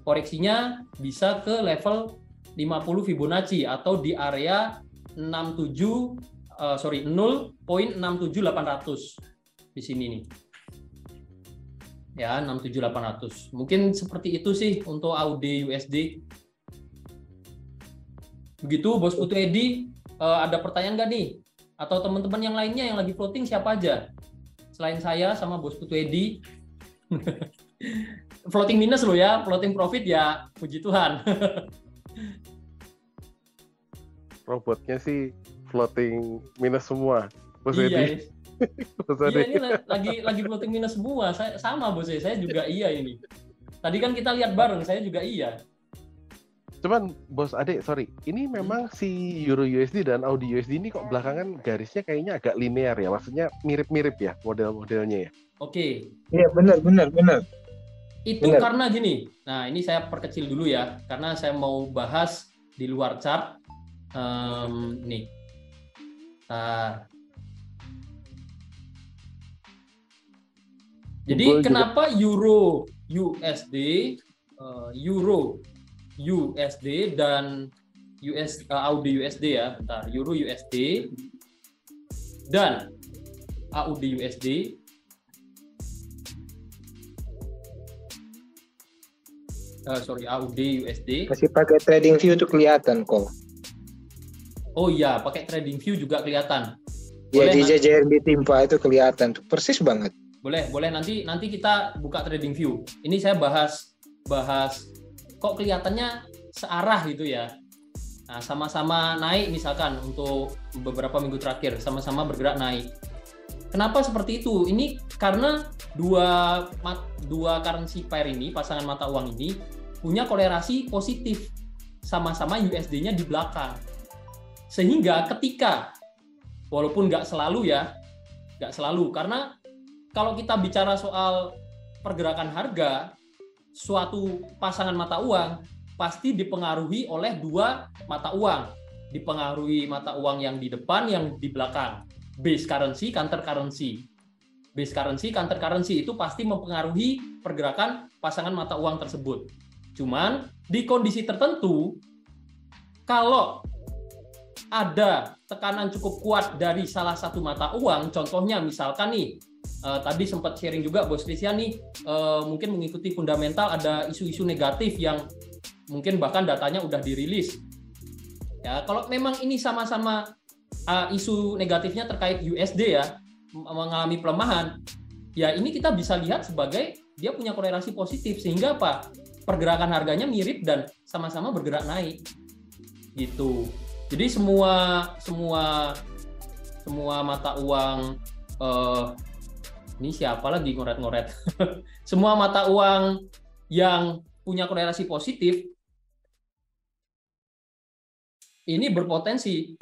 koreksinya bisa ke level 50 Fibonacci atau di area 0.67800 di sini nih. Ya, 67800. Mungkin seperti itu sih untuk AUD USD. Begitu Bos Putu Edi, ada pertanyaan nggak nih? Atau teman-teman yang lainnya yang lagi floating siapa aja? Selain saya sama Bos Putu Edi. Floating minus loh ya, floating profit ya, puji Tuhan. Robotnya sih floating minus semua, Bos Iya, Edi. iya ini lagi floating minus semua. Saya sama Bos, saya juga iya ini. Tadi kan kita lihat bareng, saya juga iya. Cuman Bos Ade, sorry, ini memang si Euro USD dan AUD USD ini kok belakangan garisnya kayaknya agak linear ya, maksudnya mirip-mirip ya model-modelnya ya. Oke. Iya benar. Itu Benar. karena gini. Nah, ini saya perkecil dulu ya, karena saya mau bahas di luar chart. Nih. Jadi kenapa Euro USD dan AUD USD ya, bentar. Euro USD dan AUD USD AUD USD. Masih pakai trading view itu kelihatan kok. Oh iya, pakai trading view juga kelihatan. Ya di JJR ditimpa itu kelihatan tuh, persis banget. Boleh nanti kita buka trading view. Ini saya bahas kok kelihatannya searah gitu ya. Nah, sama-sama naik misalkan untuk beberapa minggu terakhir, sama-sama bergerak naik. Kenapa seperti itu? Ini karena dua currency pair ini, pasangan mata uang ini punya korelasi positif, sama-sama USD-nya di belakang. Sehingga ketika, walaupun nggak selalu karena kalau kita bicara soal pergerakan harga, suatu pasangan mata uang pasti dipengaruhi oleh dua mata uang. Dipengaruhi mata uang yang di depan, yang di belakang. Base currency, counter currency. Base currency, counter currency itu pasti mempengaruhi pergerakan pasangan mata uang tersebut. Cuman di kondisi tertentu, kalau ada tekanan cukup kuat dari salah satu mata uang, contohnya misalkan nih, tadi sempat sharing juga Bos Christian nih, mungkin mengikuti fundamental ada isu-isu negatif yang mungkin bahkan datanya udah dirilis. Ya, kalau memang ini sama-sama isu negatifnya terkait USD ya, mengalami pelemahan, ya ini kita bisa lihat sebagai dia punya korelasi positif, sehingga apa? Pergerakan harganya mirip dan sama-sama bergerak naik. Gitu. Jadi semua mata uang, ini siapa lagi ngoret-ngoret? Semua mata uang yang punya korelasi positif ini berpotensi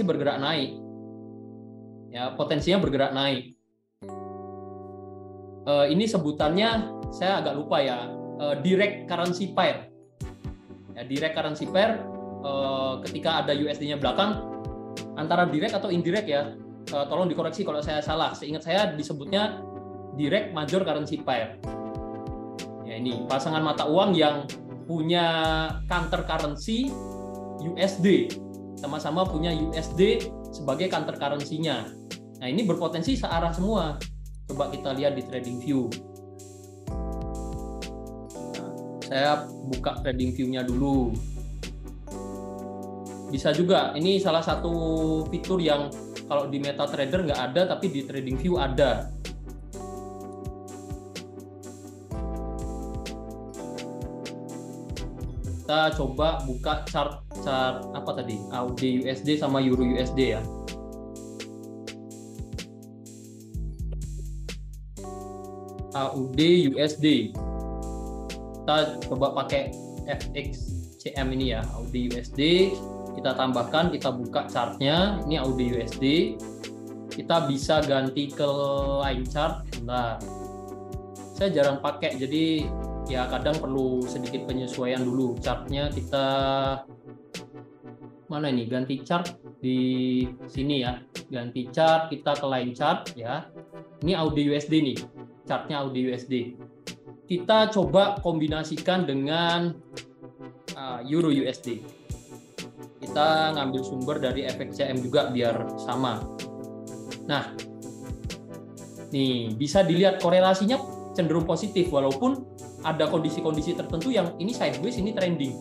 bergerak naik. Ya, potensinya bergerak naik. Ini sebutannya saya agak lupa ya. Direct currency pair. Ya, direct currency pair ketika ada USD-nya belakang, antara direct atau indirect ya, tolong dikoreksi kalau saya salah. Seingat saya disebutnya direct major currency pair. Ya, ini pasangan mata uang yang punya counter currency USD, sama-sama punya USD sebagai counter currency-nya. Nah, ini berpotensi searah semua. Coba kita lihat di trading view. Nah, saya buka trading view-nya dulu. Bisa juga, ini salah satu fitur yang kalau di MetaTrader nggak ada, tapi di TradingView ada. Kita coba buka chart apa tadi? AUD USD sama Euro USD ya. AUD USD. Kita coba pakai FXCM ini ya, AUD USD. Kita tambahkan, kita buka chartnya. Ini AUD USD. Kita bisa ganti ke line chart. Nah, saya jarang pakai, jadi ya kadang perlu sedikit penyesuaian dulu. Chartnya kita mana ini? Ganti chart di sini ya. Ganti chart, kita ke line chart ya. Ini AUD USD nih. Chartnya AUD USD. Kita coba kombinasikan dengan Euro USD. Kita ngambil sumber dari FXCM juga biar sama. Nah, nih bisa dilihat korelasinya cenderung positif walaupun ada kondisi-kondisi tertentu yang ini sideways, ini trending.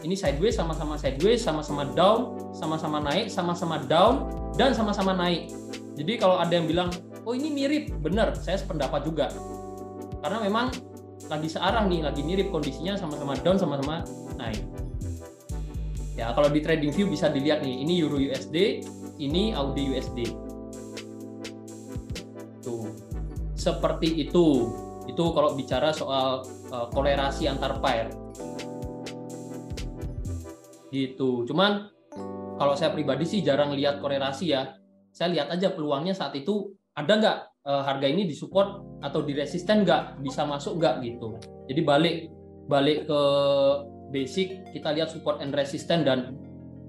Ini sideways, sama-sama sideways, sama-sama down, sama-sama naik, sama-sama down, dan sama-sama naik. Jadi kalau ada yang bilang, oh ini mirip, benar, saya sependapat juga. Karena memang lagi searah nih, lagi mirip kondisinya, sama-sama down, sama-sama naik. Ya, kalau di TradingView bisa dilihat nih, ini Euro USD, ini AUD USD. Tuh. Seperti itu. Itu kalau bicara soal korelasi antar pair. Gitu. Cuman kalau saya pribadi sih jarang lihat korelasi ya. Saya lihat aja peluangnya saat itu ada nggak harga ini disupport atau diresisten nggak, bisa masuk nggak gitu. Jadi balik ke basic, kita lihat support and resistance dan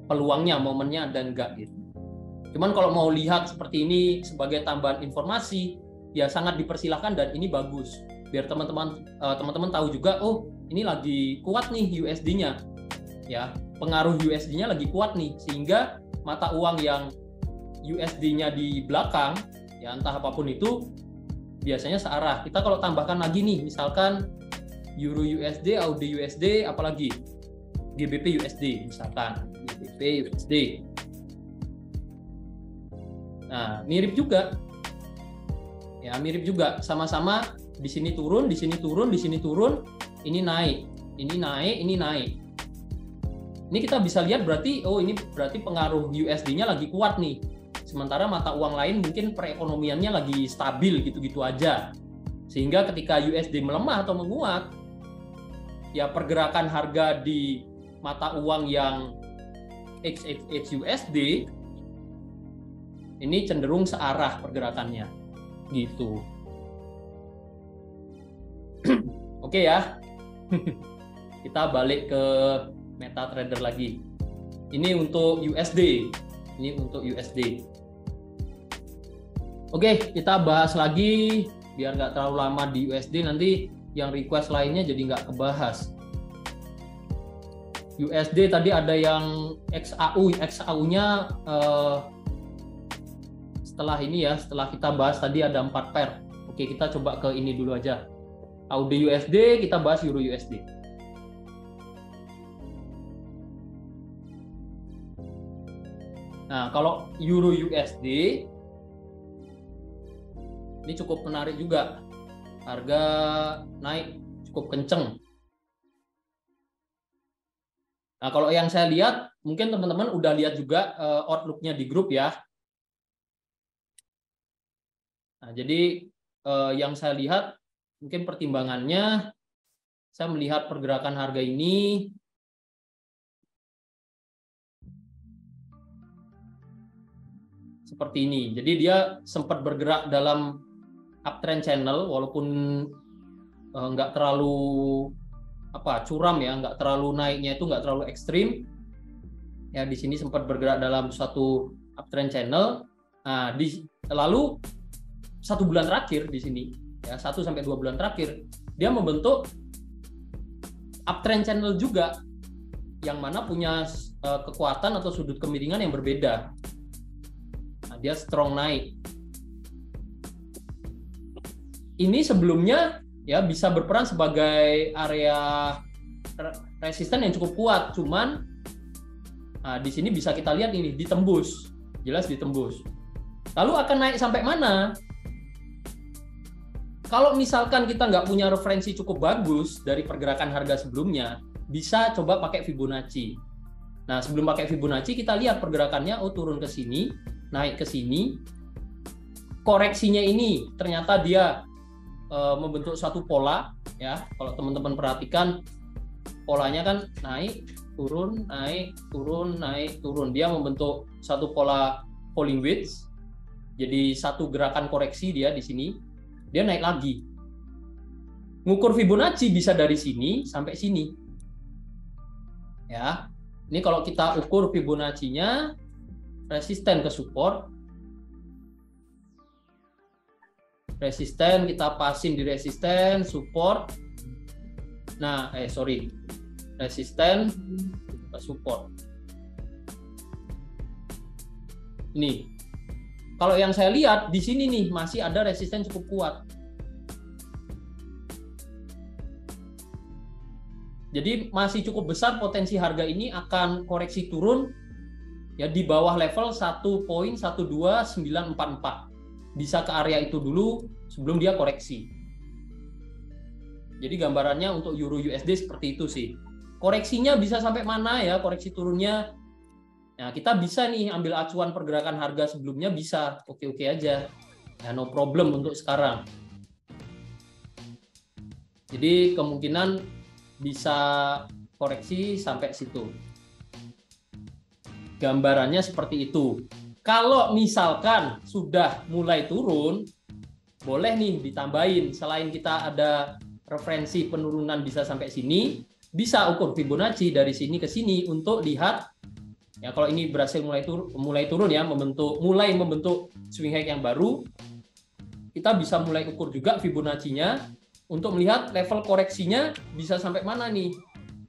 peluangnya, momennya ada nggak gitu. Cuman kalau mau lihat seperti ini sebagai tambahan informasi, ya sangat dipersilahkan dan ini bagus. Biar teman-teman tahu juga, oh ini lagi kuat nih USD-nya. Ya, pengaruh USD-nya lagi kuat nih, sehingga mata uang yang USD-nya di belakang, ya entah apapun itu, biasanya searah. Kita kalau tambahkan lagi nih, misalkan Euro USD, AUD USD, apalagi GBP USD, misalkan GBP USD. Nah, mirip juga. Ya, mirip juga. Sama-sama di sini turun, di sini turun, di sini turun, ini naik, ini naik, ini naik. Ini kita bisa lihat berarti, oh ini berarti pengaruh USD-nya lagi kuat nih. Sementara mata uang lain mungkin perekonomiannya lagi stabil gitu-gitu aja. Sehingga ketika USD melemah atau menguat, ya pergerakan harga di mata uang yang XXX-USD ini cenderung searah pergerakannya. Gitu. Oke ya. Kita balik ke MetaTrader lagi. Ini untuk USD. Ini untuk USD. Oke, kita bahas lagi biar nggak terlalu lama di USD, nanti yang request lainnya jadi nggak kebahas. USD tadi ada yang XAU-nya setelah ini ya, setelah kita bahas tadi ada 4 pair. Oke, kita coba ke ini dulu aja. AUD USD, kita bahas Euro USD. Nah, kalau Euro USD ini cukup menarik juga. Harga naik cukup kenceng. Nah, kalau yang saya lihat, mungkin teman-teman udah lihat juga outlook-nya di grup ya. Nah, jadi yang saya lihat, mungkin pertimbangannya, saya melihat pergerakan harga ini seperti ini. Jadi dia sempat bergerak dalam uptrend channel, walaupun nggak terlalu curam ya, nggak terlalu naiknya itu nggak terlalu ekstrim. Ya di sini sempat bergerak dalam suatu uptrend channel. Nah, lalu 1 bulan terakhir di sini, ya 1 sampai 2 bulan terakhir, dia membentuk uptrend channel juga, yang mana punya kekuatan atau sudut kemiringan yang berbeda. Nah, dia strong naik. Ini sebelumnya ya bisa berperan sebagai area resisten yang cukup kuat, cuman di sini bisa kita lihat ini ditembus, jelas ditembus. Lalu akan naik sampai mana? Kalau misalkan kita nggak punya referensi cukup bagus dari pergerakan harga sebelumnya, bisa coba pakai Fibonacci. Nah, sebelum pakai Fibonacci, kita lihat pergerakannya, oh turun ke sini, naik ke sini, koreksinya ini ternyata dia membentuk suatu pola, ya. Kalau teman-teman perhatikan, polanya kan naik, turun, naik, turun, naik, turun. Dia membentuk satu pola falling wedge. Jadi satu gerakan koreksi dia di sini. Dia naik lagi. Ngukur Fibonacci bisa dari sini sampai sini. Ya. Ini kalau kita ukur Fibonacci-nya resisten ke support. Resisten kita pasin di resisten, support. Nah, resisten ke support. Ini. Kalau yang saya lihat di sini nih masih ada resisten cukup kuat. Jadi masih cukup besar potensi harga ini akan koreksi turun ya di bawah level 1.12944. Bisa ke area itu dulu sebelum dia koreksi. Jadi gambarannya untuk Euro USD seperti itu sih. Koreksinya bisa sampai mana ya, koreksi turunnya. Nah, kita bisa nih ambil acuan pergerakan harga sebelumnya bisa. Oke-oke aja. Ya, no problem untuk sekarang. Jadi kemungkinan bisa koreksi sampai situ. Gambarannya seperti itu. Kalau misalkan sudah mulai turun, boleh nih ditambahin. Selain kita ada referensi penurunan bisa sampai sini, bisa ukur Fibonacci dari sini ke sini untuk lihat ya kalau ini berhasil mulai turun ya, mulai membentuk swing high yang baru, kita bisa mulai ukur juga Fibonacci-nya untuk melihat level koreksinya bisa sampai mana nih.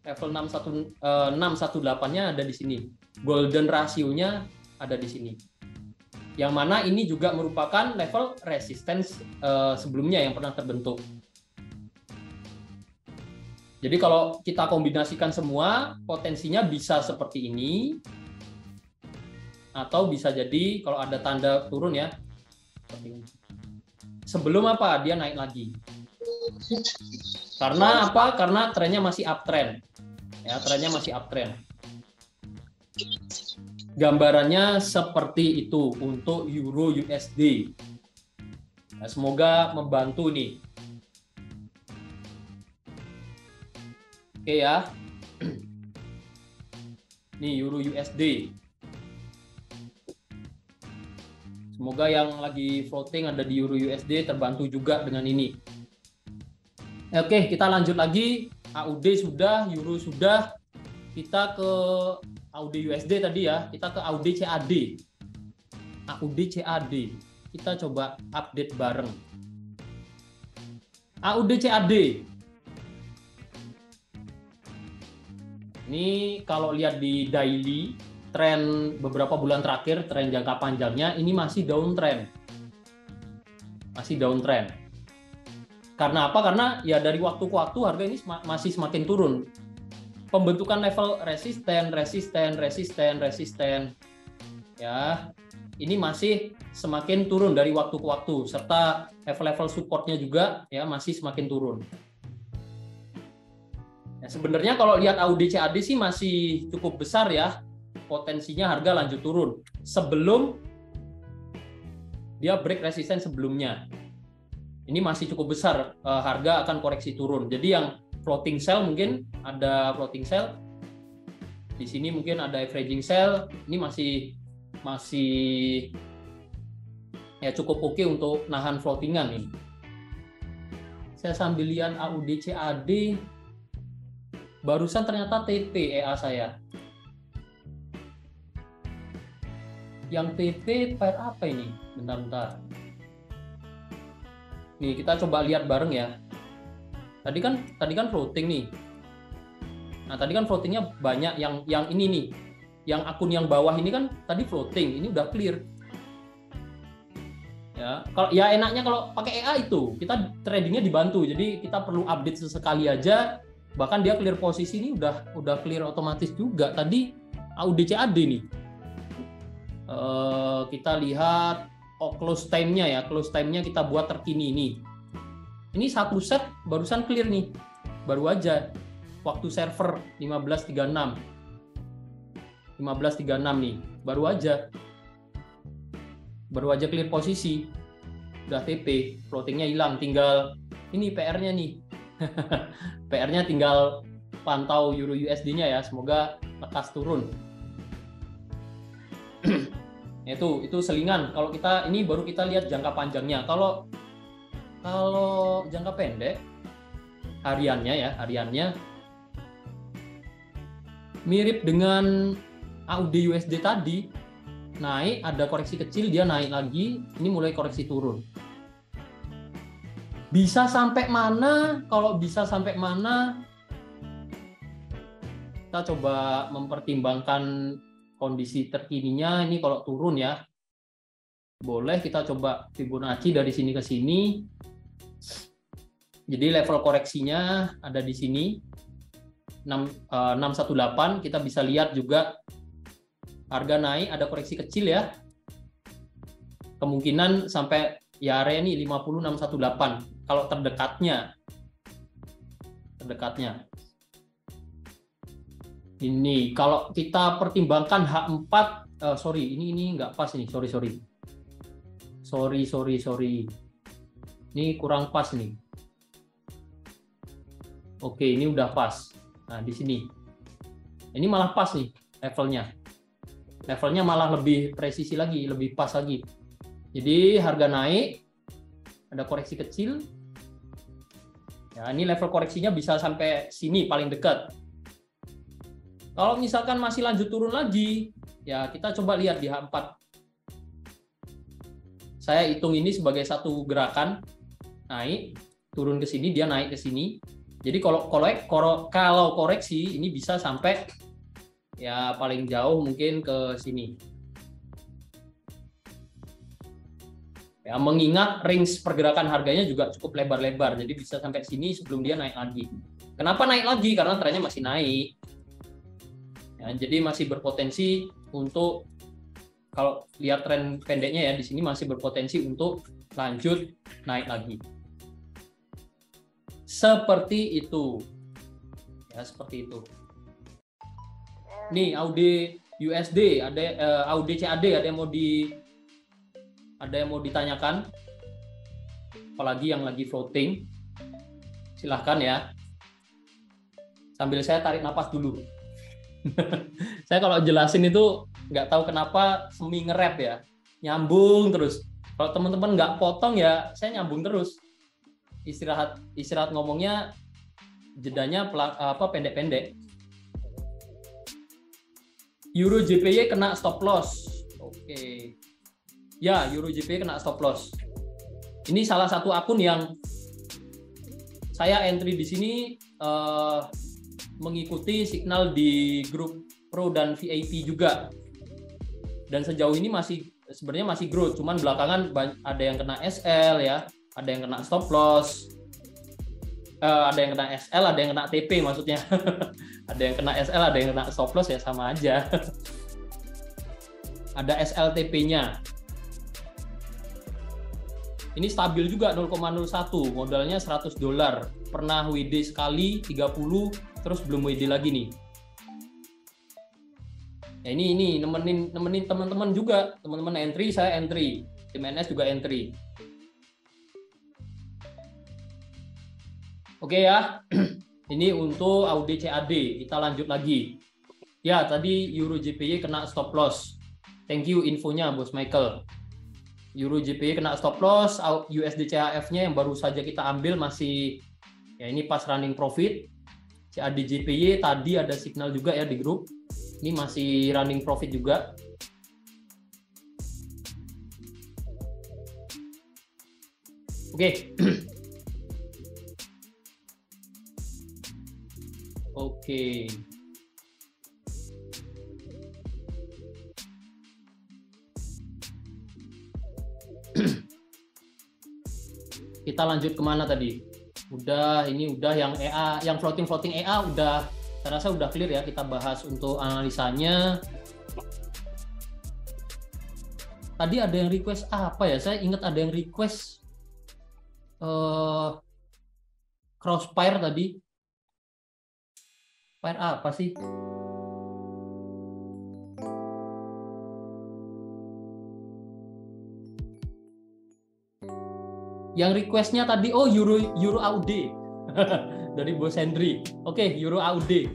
Level 618-nya ada di sini. Golden ratio-nya ada di sini. Yang mana ini juga merupakan level resistance sebelumnya yang pernah terbentuk. Jadi kalau kita kombinasikan semua, potensinya bisa seperti ini, atau bisa jadi kalau ada tanda turun ya, sebelum apa dia naik lagi. Karena apa? Karena trennya masih uptrend, ya trennya masih uptrend. Gambarannya seperti itu untuk Euro USD. Nah, semoga membantu nih. Oke ya, nih Euro USD. Semoga yang lagi floating ada di Euro USD terbantu juga dengan ini. Oke, kita lanjut lagi. AUD sudah, Euro sudah. Kita ke AUD USD tadi ya. Kita ke AUD CAD. AUD CAD. Kita coba update bareng. AUD CAD. Ini kalau lihat di daily, tren beberapa bulan terakhir, tren jangka panjangnya, ini masih downtrend. Masih downtrend. Karena apa? Karena ya dari waktu ke waktu harga ini masih semakin turun. Pembentukan level resisten. Ya, ini masih semakin turun dari waktu ke waktu. Serta level-level supportnya juga ya masih semakin turun. Ya, sebenarnya kalau lihat AUD CAD sih masih cukup besar ya potensinya harga lanjut turun sebelum dia break resisten sebelumnya. Ini masih cukup besar harga akan koreksi turun. Jadi yang floating sell mungkin ada floating sell di sini, mungkin ada averaging sell. Ini masih ya cukup oke untuk nahan floatingan ini. Saya sambil lihat AUD CAD. Barusan ternyata TP EA saya. Yang TP pair apa ini? Bentar. Nih, kita coba lihat bareng ya. Tadi kan floating nih. Nah, tadi kan floatingnya banyak yang ini nih. Yang akun yang bawah ini kan tadi floating, ini udah clear. Ya, kalau ya enaknya kalau pakai EA itu, kita tradingnya dibantu. Jadi kita perlu update sesekali aja. Bahkan dia clear posisi ini udah clear otomatis juga. Tadi AUD CAD nih. Kita lihat close time-nya ya. Close time-nya kita buat terkini ini. Ini satu set barusan clear nih. Baru aja. Waktu server 15.36. 15.36 nih. Baru aja clear posisi. Udah TP. Floating-nya hilang. Tinggal ini PR-nya nih. PR-nya tinggal pantau Euro USD-nya ya, semoga lekas turun. itu selingan. Kalau kita ini baru kita lihat jangka panjangnya. Kalau jangka pendek hariannya mirip dengan AUD USD tadi, naik, ada koreksi kecil, dia naik lagi, ini mulai koreksi turun. Bisa sampai mana? Kalau bisa sampai mana, kita coba mempertimbangkan kondisi terkininya. Ini kalau turun ya, boleh kita coba Fibonacci dari sini ke sini. Jadi level koreksinya ada di sini 618. Kita bisa lihat juga harga naik, ada koreksi kecil ya. Kemungkinan sampai ya area ini 50618 kalau terdekatnya. Ini kalau kita pertimbangkan H4, sorry, ini nggak pas ini, sorry. Ini kurang pas nih. Oke, ini udah pas. Nah, di sini. Ini malah pas nih levelnya. Levelnya malah lebih presisi lagi, lebih pas lagi. Jadi harga naik, ada koreksi kecil. Ya, ini level koreksinya bisa sampai sini paling dekat. Kalau misalkan masih lanjut turun lagi, ya kita coba lihat di H4. Saya hitung ini sebagai satu gerakan naik, turun ke sini, dia naik ke sini. Jadi kalau koreksi ini bisa sampai ya paling jauh mungkin ke sini. Ya, mengingat range pergerakan harganya juga cukup lebar-lebar, jadi bisa sampai sini sebelum dia naik lagi. Kenapa naik lagi? Karena trennya masih naik. Ya, jadi masih berpotensi untuk, kalau lihat tren pendeknya ya, di sini masih berpotensi untuk lanjut naik lagi. Seperti itu. Ya, seperti itu. Nih AUD USD, AUD CAD ada yang mau ditanyakan, apalagi yang lagi floating, silahkan ya. Sambil saya tarik napas dulu. Saya kalau jelasin itu nggak tahu kenapa semi nge-rap ya, nyambung terus. Kalau teman-teman nggak potong ya, saya nyambung terus. Istirahat ngomongnya, jedanya pendek-pendek. Euro JPY kena stop loss. Oke. Ya, Euro JPY kena stop loss. Ini salah satu akun yang saya entry di sini mengikuti signal di grup Pro dan VIP juga. Dan sejauh ini sebenarnya masih growth, cuman belakangan ada yang kena SL ya, ada yang kena stop loss. Ada yang kena SL, ada yang kena TP maksudnya. Ada yang kena SL, ada yang kena stop loss, ya sama aja. Ada SLTP-nya. Ini stabil juga 0,01, modalnya $100. Pernah WD sekali 30, terus belum WD lagi nih. Ya ini nemenin teman-teman juga, teman-teman entry, saya entry, tim NS juga entry. Oke ya, ini untuk AUD CAD, kita lanjut lagi. Ya, tadi Euro JPY kena stop loss. Thank you infonya, Bos Michael. Euro JPY kena stop loss, USD CHF-nya yang baru saja kita ambil masih, ya ini pas running profit. CAD JPY tadi ada signal juga ya di grup, ini masih running profit juga. Oke. Oke. Kita lanjut kemana tadi? Ini udah yang EA, yang floating EA udah, saya rasa udah clear ya, kita bahas untuk analisanya. Tadi ada yang request apa ya? Saya ingat ada yang request Crossfire tadi. Fire apa sih? Yang requestnya tadi, oh Euro AUD. dari Bos Hendri. Oke, Euro AUD.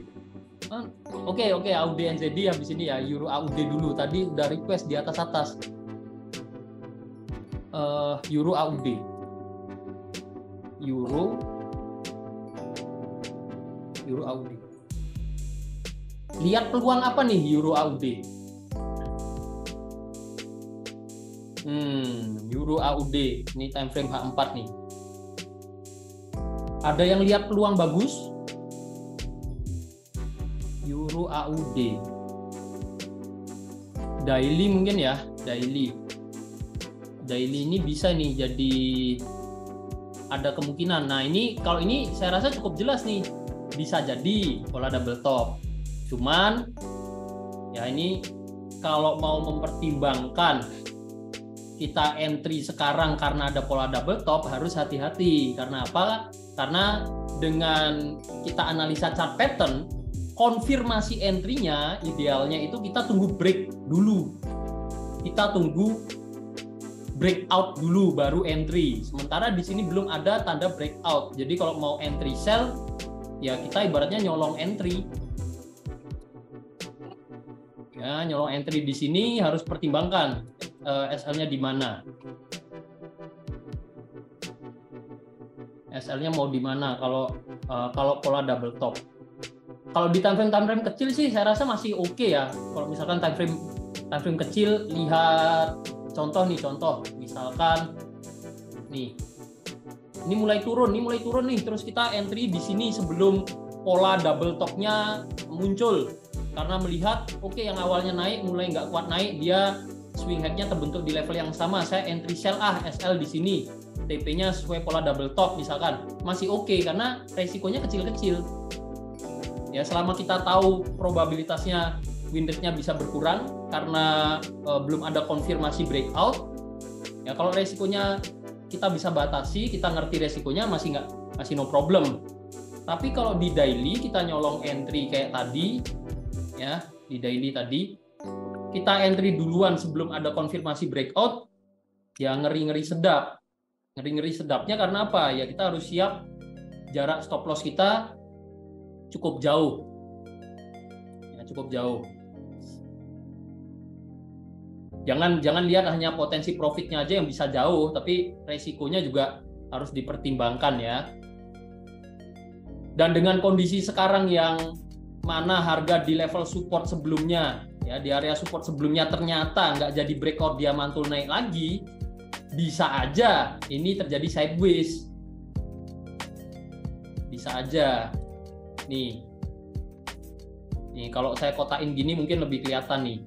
Oke, AUD NZD habis ini ya, Euro AUD dulu. Tadi udah request di atas. Euro AUD. Euro AUD. Lihat peluang apa nih Euro AUD? Euro AUD. Ini time frame H4 nih. Ada yang lihat peluang bagus? Euro AUD. Daily mungkin ya, daily ini bisa nih jadi ada kemungkinan. Nah, ini kalau ini saya rasa cukup jelas nih. Bisa jadi pola double top. Cuman ya ini kalau mau mempertimbangkan kita entry sekarang karena ada pola double top harus hati-hati. Karena apa? Karena dengan kita analisa chart pattern, konfirmasi entry-nya idealnya itu kita tunggu break dulu. Kita tunggu breakout dulu baru entry. Sementara di sini belum ada tanda breakout. Jadi kalau mau entry sell, ya kita ibaratnya nyolong entry. Ya, nyolong entry di sini harus pertimbangkan SL-nya di mana. SL-nya mau di mana kalau pola double top. Kalau di time frame kecil sih saya rasa masih oke ya. Kalau misalkan time frame kecil, lihat contoh misalkan nih. Ini mulai turun nih, terus kita entry di sini sebelum pola double top-nya muncul. Karena melihat yang awalnya naik mulai nggak kuat naik, dia swing head-nya terbentuk di level yang sama. Saya entry sell SL di sini. TP-nya sesuai pola double top misalkan, masih oke karena resikonya kecil-kecil. Ya, selama kita tahu probabilitasnya win rate-nya bisa berkurang karena belum ada konfirmasi breakout. Ya, kalau resikonya kita bisa batasi, kita ngerti resikonya masih no problem. Tapi kalau di daily kita nyolong entry kayak tadi, ya di daily tadi kita entry duluan sebelum ada konfirmasi breakout, ya ngeri-ngeri sedap. Ngeri-ngeri sedapnya karena apa? Ya kita harus siap jarak stop loss kita cukup jauh. Ya, cukup jauh. Jangan lihat hanya potensi profitnya aja yang bisa jauh, tapi resikonya juga harus dipertimbangkan ya. Dan dengan kondisi sekarang yang mana harga di level support sebelumnya, ya di area support sebelumnya ternyata nggak jadi breakout, dia mantul naik lagi, bisa aja ini terjadi sideways. Bisa aja. Nih kalau saya kotain gini mungkin lebih kelihatan nih.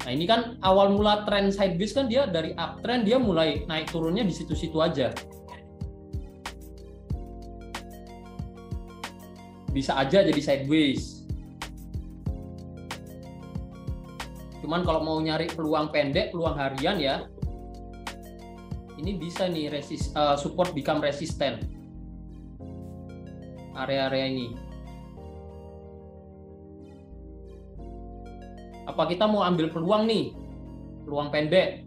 Nah ini kan awal mula tren sideways kan dia dari uptrend, dia mulai naik turunnya di situ-situ aja. Bisa aja jadi sideways. Cuman kalau mau nyari peluang pendek, peluang harian ya, ini bisa nih support become resistant. Area-area ini. Apa kita mau ambil peluang nih? Peluang pendek.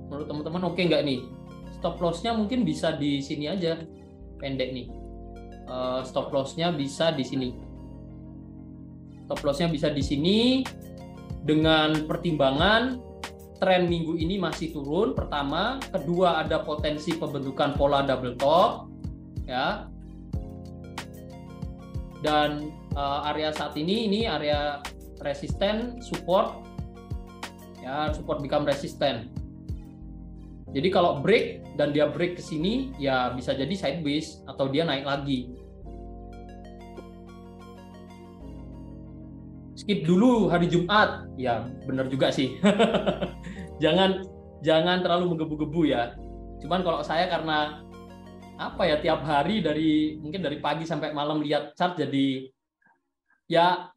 Menurut teman-teman oke nggak nih? Stop loss-nya mungkin bisa di sini aja. Pendek nih. Stop loss-nya bisa di sini. Stop loss-nya bisa di sini dengan pertimbangan tren minggu ini masih turun, pertama, kedua ada potensi pembentukan pola double top, ya. Dan area saat ini area resisten, support, ya support become resistant. Jadi kalau break dan dia break ke sini, ya bisa jadi sideways atau dia naik lagi. Skip dulu hari Jumat, ya benar juga sih. jangan terlalu menggebu-gebu ya. Cuman kalau saya karena tiap hari mungkin dari pagi sampai malam lihat chart, jadi ya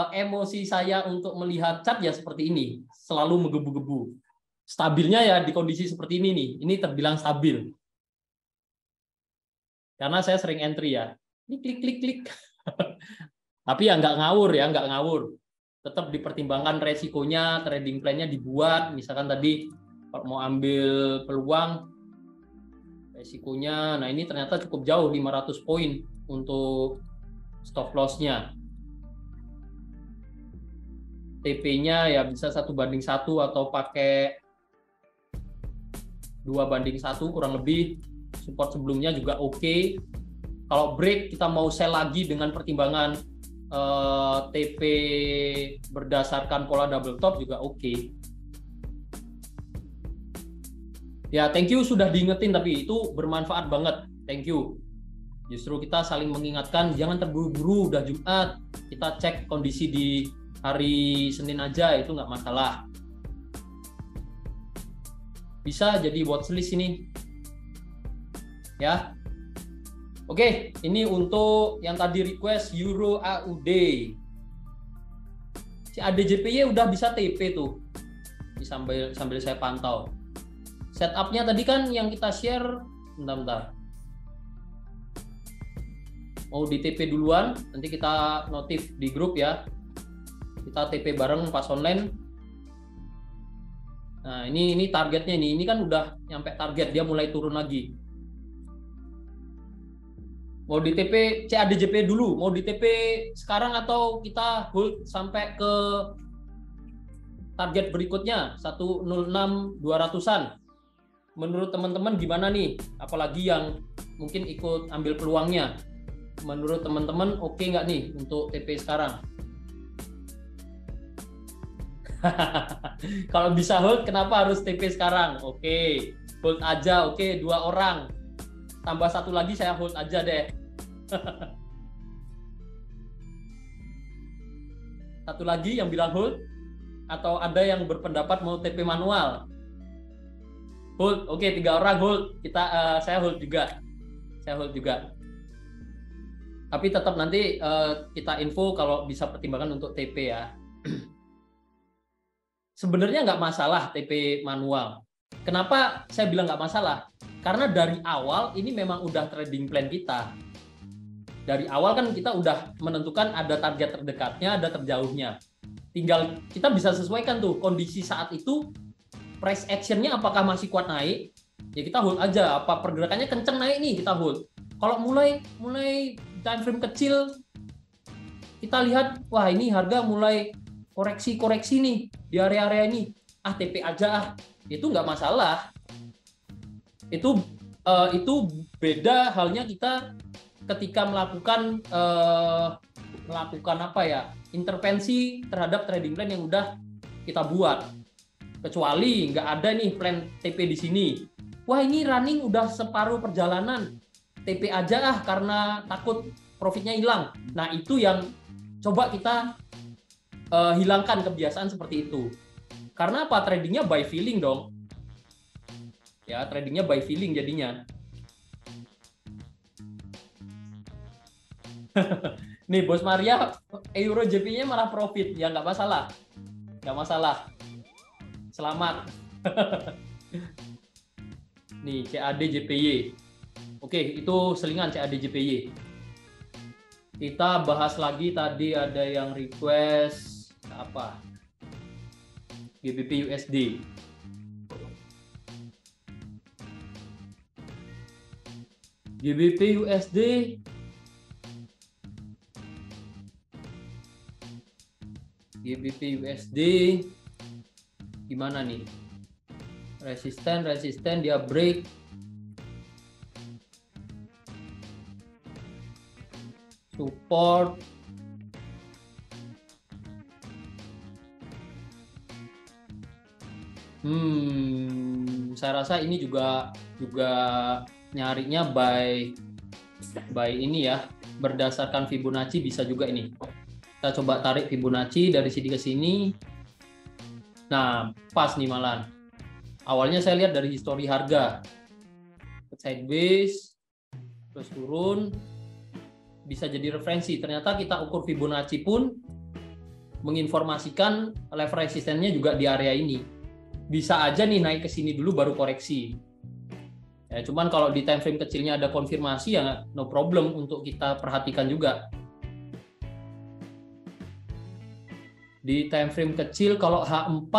emosi saya untuk melihat chart ya seperti ini, selalu menggebu-gebu. Stabilnya ya di kondisi seperti ini nih, ini terbilang stabil. Karena saya sering entry ya, ini klik. Tapi ya nggak ngawur. Tetap dipertimbangkan resikonya, trading plan-nya dibuat. Misalkan tadi kalau mau ambil peluang, Resikonya, nah ini ternyata cukup jauh 500 poin untuk stop loss-nya. TP-nya ya bisa 1:1 atau pakai 2:1 kurang lebih. Support sebelumnya juga oke. Kalau break kita mau sell lagi dengan pertimbangan TP berdasarkan pola double top juga oke. Ya, thank you sudah diingetin, tapi itu bermanfaat banget. Thank you. Justru kita saling mengingatkan, jangan terburu-buru, udah Jumat. Kita cek kondisi di hari Senin aja, itu nggak masalah. Bisa jadi watchlist ini. Ya. Oke, ini untuk yang tadi request Euro AUD. Si ADJPY udah bisa TP tuh. Ini sambil saya pantau. Setupnya tadi kan yang kita share, bentar. Mau di TP duluan, nanti kita notif di grup ya. Kita TP bareng pas online. Nah, ini targetnya nih. Ini kan udah nyampe target, dia mulai turun lagi. Mau di TP CADJP dulu, mau di TP sekarang atau kita hold sampai ke target berikutnya 106.200-an. Menurut teman-teman gimana nih? Apalagi yang mungkin ikut ambil peluangnya. Menurut teman-teman oke nggak nih untuk TP sekarang? Kalau bisa hold, kenapa harus TP sekarang? Oke, hold aja. Oke, 2 orang. Tambah 1 lagi saya hold aja deh. 1 lagi yang bilang hold? Atau ada yang berpendapat mau TP manual? Hold, oke, 3 orang hold. Saya hold juga. Tapi tetap nanti kita info kalau bisa pertimbangan untuk TP ya. Sebenarnya nggak masalah TP manual. Kenapa saya bilang nggak masalah? Karena dari awal ini memang udah trading plan kita. Dari awal kan kita udah menentukan ada target terdekatnya, ada terjauhnya. Tinggal kita bisa sesuaikan tuh kondisi saat itu, price action-nya apakah masih kuat naik, ya kita hold aja. Apa pergerakannya kenceng naik nih, kita hold. Kalau mulai time frame kecil, kita lihat, wah ini harga mulai koreksi nih di area-area ini, TP aja itu nggak masalah. Itu beda halnya kita ketika melakukan apa ya, intervensi terhadap trading plan yang udah kita buat. Kecuali nggak ada nih plan TP di sini, wah ini running udah separuh perjalanan, TP aja karena takut profitnya hilang. Nah itu yang coba kita hilangkan kebiasaan seperti itu. Karena apa? Tradingnya by feeling dong. Ya, tradingnya by feeling jadinya. Nih, Bos Maria, Euro JP-nya malah profit. Ya, nggak masalah. Selamat. Nih, CAD JPY. Oke, itu selingan CAD JPY. Kita bahas lagi, tadi ada yang request apa? GBP USD. GBP USD gimana nih? Resisten dia break. Support. Saya rasa ini juga nyarinya by ini ya, berdasarkan Fibonacci bisa juga ini. Kita coba tarik Fibonacci dari sini ke sini. Nah, pas nih malan. Awalnya saya lihat dari histori harga. Sideways, terus turun, bisa jadi referensi. Ternyata kita ukur Fibonacci pun menginformasikan level resistennya juga di area ini. Bisa aja nih naik ke sini dulu baru koreksi. Ya, cuman kalau di time frame kecilnya ada konfirmasi ya no problem untuk kita perhatikan juga. Di time frame kecil kalau H4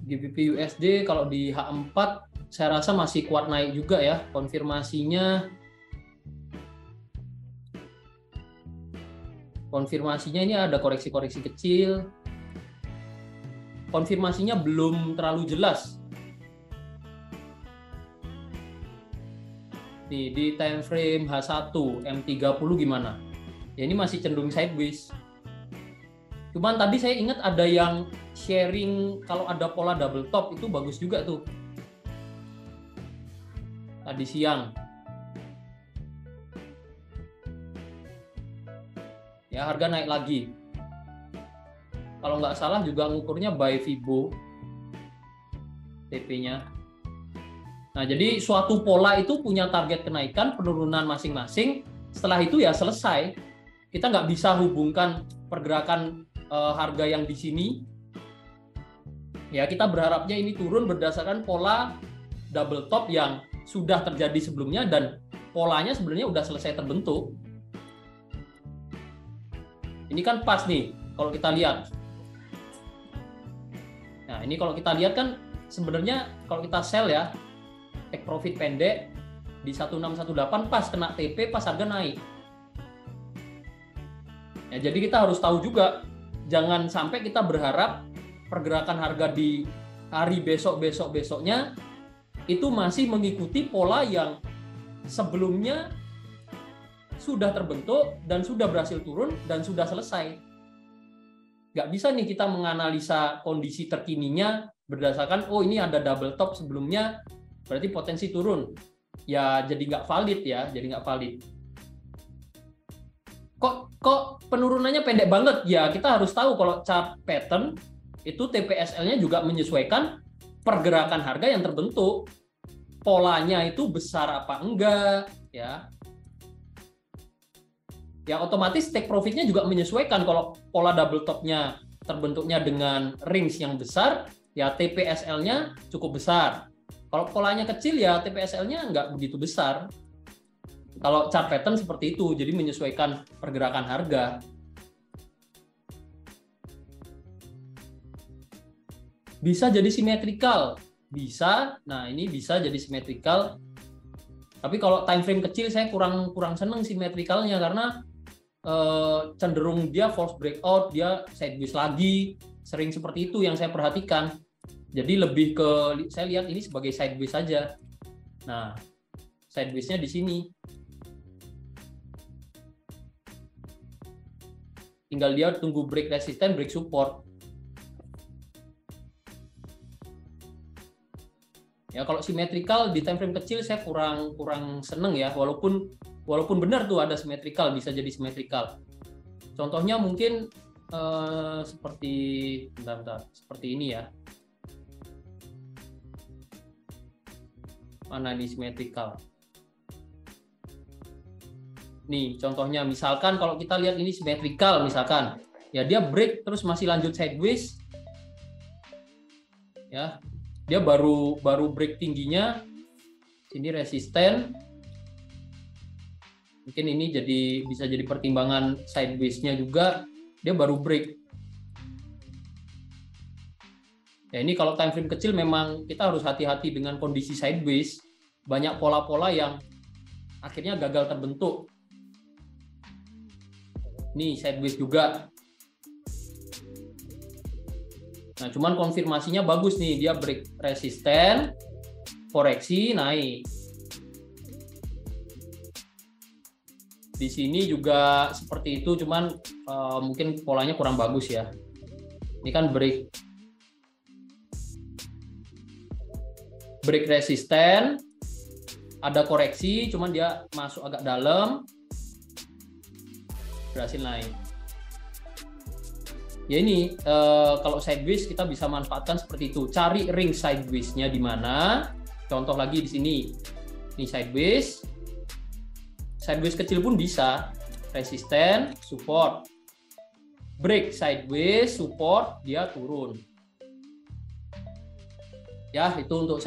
GBP USD, kalau di H4 saya rasa masih kuat naik juga ya. Konfirmasinya ini ada koreksi-koreksi kecil. Konfirmasinya belum terlalu jelas. Nih, di time frame H1 M30 gimana? Ya ini masih cenderung sideways. Cuman tadi saya ingat ada yang sharing kalau ada pola double top itu bagus juga tuh. Tadi siang. Ya harga naik lagi. Kalau nggak salah juga ngukurnya by Fibo TP-nya. Nah, jadi suatu pola itu punya target kenaikan, penurunan masing-masing. Setelah itu ya selesai. Kita nggak bisa hubungkan pergerakan harga yang di sini. Ya, kita berharapnya ini turun berdasarkan pola double top yang sudah terjadi sebelumnya dan polanya sebenarnya udah selesai terbentuk. Ini kan pas nih kalau kita lihat. Nah, ini kalau kita lihat kan sebenarnya kalau kita sell ya, take profit pendek di 1618 pas kena TP, pas harga naik. Ya, jadi kita harus tahu juga, jangan sampai kita berharap pergerakan harga di hari besoknya itu masih mengikuti pola yang sebelumnya sudah terbentuk dan sudah berhasil turun dan sudah selesai. Nggak bisa nih kita menganalisa kondisi terkininya berdasarkan, oh ini ada double top sebelumnya, berarti potensi turun. Ya jadi nggak valid ya, jadi nggak valid. Kok penurunannya pendek banget? Ya kita harus tahu kalau chart pattern itu TPSL-nya juga menyesuaikan pergerakan harga yang terbentuk. Polanya itu besar apa enggak, ya. Ya otomatis take profit-nya juga menyesuaikan. Kalau pola double top-nya terbentuknya dengan range yang besar, ya TPSL-nya cukup besar. Kalau polanya kecil, ya TPSL-nya nggak begitu besar. Kalau chart pattern seperti itu, jadi menyesuaikan pergerakan harga. Bisa jadi simetrikal, bisa. Nah ini bisa jadi simetrikal. Tapi kalau time frame kecil saya kurang seneng simetrikalnya karena cenderung dia false breakout, dia sideways lagi, sering seperti itu yang saya perhatikan. Jadi lebih ke saya lihat ini sebagai sideways saja. Nah, sideways-nya di sini. Tinggal dia tunggu break resisten, break support. Ya kalau simetrikal di time frame kecil saya kurang seneng ya, walaupun benar tuh ada simetrikal, bisa jadi simetrikal. Contohnya mungkin seperti seperti ini ya. Mana nih simetrikal? Nih contohnya misalkan kalau kita lihat ini simetrikal misalkan, ya dia break terus masih lanjut sideways. Ya. Dia baru break tingginya, sini resisten, mungkin ini bisa jadi pertimbangan sideways-nya juga, dia baru break. Ya ini kalau time frame kecil memang kita harus hati-hati dengan kondisi sideways, banyak pola-pola yang akhirnya gagal terbentuk. Nih sideways juga. Nah, cuman konfirmasinya bagus nih, dia break resisten, koreksi, naik. Di sini juga seperti itu, cuman mungkin polanya kurang bagus ya. Ini kan break resisten, ada koreksi, cuman dia masuk agak dalam, berhasil naik. Ya ini kalau sideways kita bisa manfaatkan seperti itu. Cari ring sideways-nya di mana. Contoh lagi di sini. Ini sideways. Sideways kecil pun bisa. Resisten, support. Break sideways, support, dia turun. Ya, itu untuk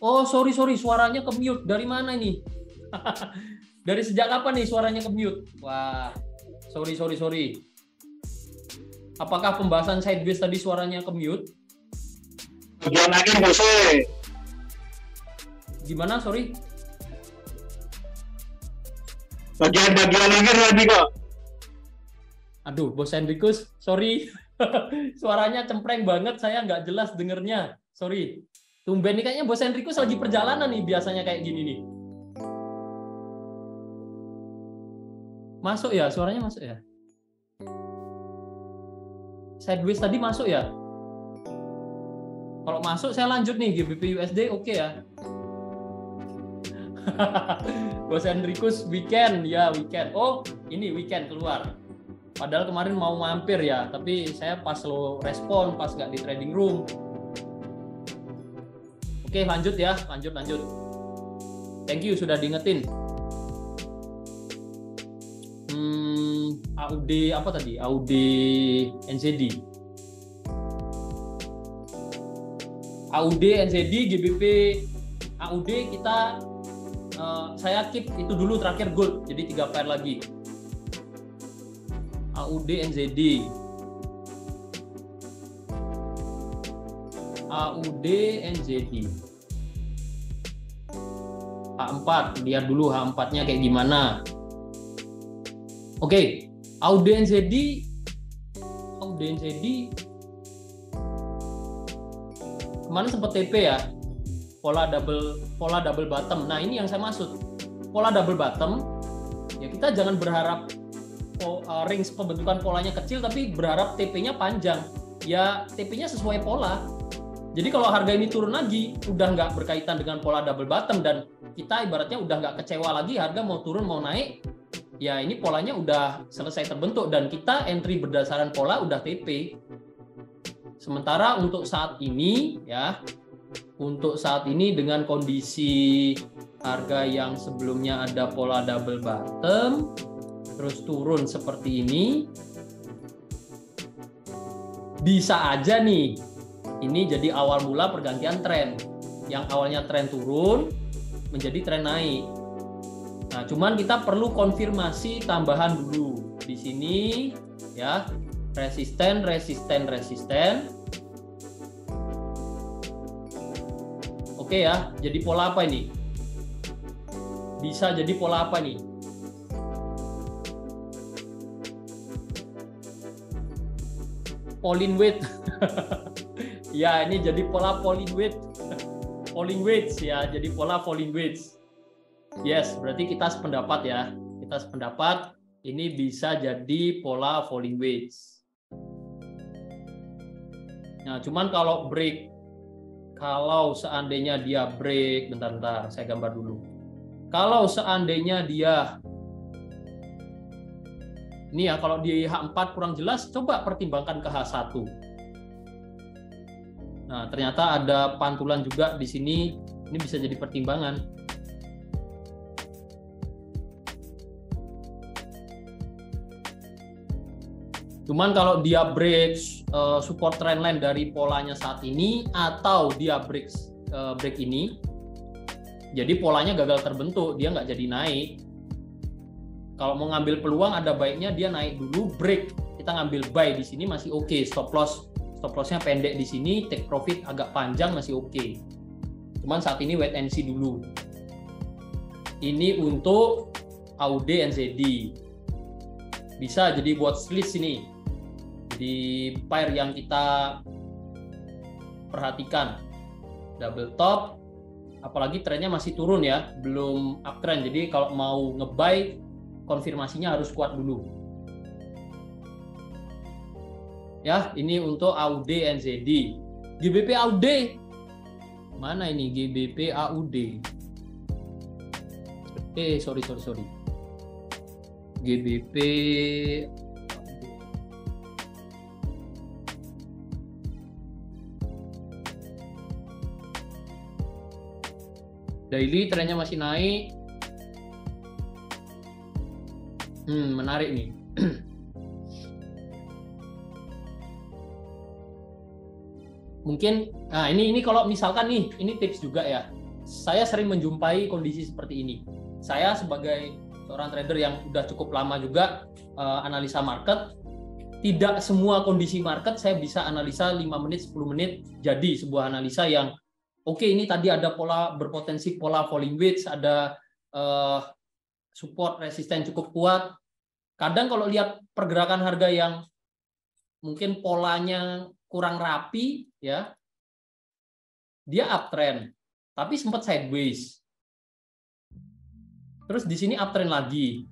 Oh, sorry, suaranya ke-mute. Dari mana ini? Dari sejak kapan nih suaranya ke-mute? Wah, sorry. Apakah pembahasan sideways tadi suaranya ke-mute? Bagian lagi Jose. Gimana, sorry? Bagian lagi tadi kok. Aduh, Bos Hendrikus, sorry. Suaranya cempreng banget, saya nggak jelas dengernya. Sorry. Tumben nih kayaknya Bos Hendrikus lagi perjalanan nih, biasanya kayak gini nih. Masuk ya, suaranya masuk ya? Sideways tadi masuk ya? Kalau masuk saya lanjut nih, GBP USD oke ya? Bos Hendrikus weekend, ya weekend. Oh, ini weekend keluar. Padahal kemarin mau mampir ya, tapi saya pas lo respon, pas nggak di trading room. Oke, lanjut ya, lanjut. Thank you sudah diingetin. AUD apa tadi? AUD NZD. AUD NZD GBP AUD kita saya keep itu dulu terakhir gold, jadi 3 pair lagi. AUD NZD. AUD NZD. H4, lihat dulu H4-nya kayak gimana. Oke, AUD NZD kemarin sempat TP ya, pola double bottom. Nah, ini yang saya maksud, pola double bottom ya, kita jangan berharap range pembentukan polanya kecil tapi berharap TP-nya panjang. Ya TP-nya sesuai pola. Jadi kalau harga ini turun lagi, udah nggak berkaitan dengan pola double bottom, dan kita ibaratnya udah nggak kecewa lagi harga mau turun mau naik. Ya ini polanya udah selesai terbentuk dan kita entry berdasarkan pola udah TP. Sementara untuk saat ini ya, untuk saat ini dengan kondisi harga yang sebelumnya ada pola double bottom terus turun seperti ini, bisa aja nih ini jadi awal mula pergantian tren. Yang awalnya tren turun menjadi tren naik. Nah, cuman kita perlu konfirmasi tambahan dulu di sini ya, resisten. Oke ya, jadi pola apa ini? Bisa jadi pola apa nih? Falling wedge. Ya, ini jadi pola falling wedge. Falling wedge ya, jadi pola falling wedge. Yes, berarti kita sependapat ya. Kita sependapat ini bisa jadi pola falling wedge. Nah, cuman kalau break, kalau seandainya dia break, bentar, saya gambar dulu. Kalau seandainya dia, ini ya, kalau di H4 kurang jelas, coba pertimbangkan ke H1. Nah, ternyata ada pantulan juga di sini, ini bisa jadi pertimbangan. Cuman kalau dia break support trendline dari polanya saat ini, atau dia break ini, jadi polanya gagal terbentuk, dia nggak jadi naik. Kalau mau ngambil peluang, ada baiknya dia naik dulu, break, kita ngambil buy di sini masih oke. Stop lossnya pendek di sini, take profit agak panjang masih oke. Cuman saat ini wait and see dulu. Ini untuk AUD NZD. Bisa jadi watch list ini. Di pair yang kita perhatikan, double top, apalagi trennya masih turun ya, belum uptrend. Jadi kalau mau nge-buy, konfirmasinya harus kuat dulu. Ya, ini untuk AUD NZD. GBP AUD, mana ini GBP AUD? Sorry. GBP daily trennya masih naik. Menarik nih. Mungkin, nah ini kalau misalkan nih, ini tips juga ya. saya sering menjumpai kondisi seperti ini. Saya sebagai seorang trader yang udah cukup lama juga analisa market, tidak semua kondisi market saya bisa analisa 5 menit, 10 menit jadi sebuah analisa yang oke, ini tadi ada pola berpotensi pola falling wedge, ada support resisten cukup kuat. Kadang kalau lihat pergerakan harga yang mungkin polanya kurang rapi, ya, dia uptrend, tapi sempat sideways. Terus di sini uptrend lagi.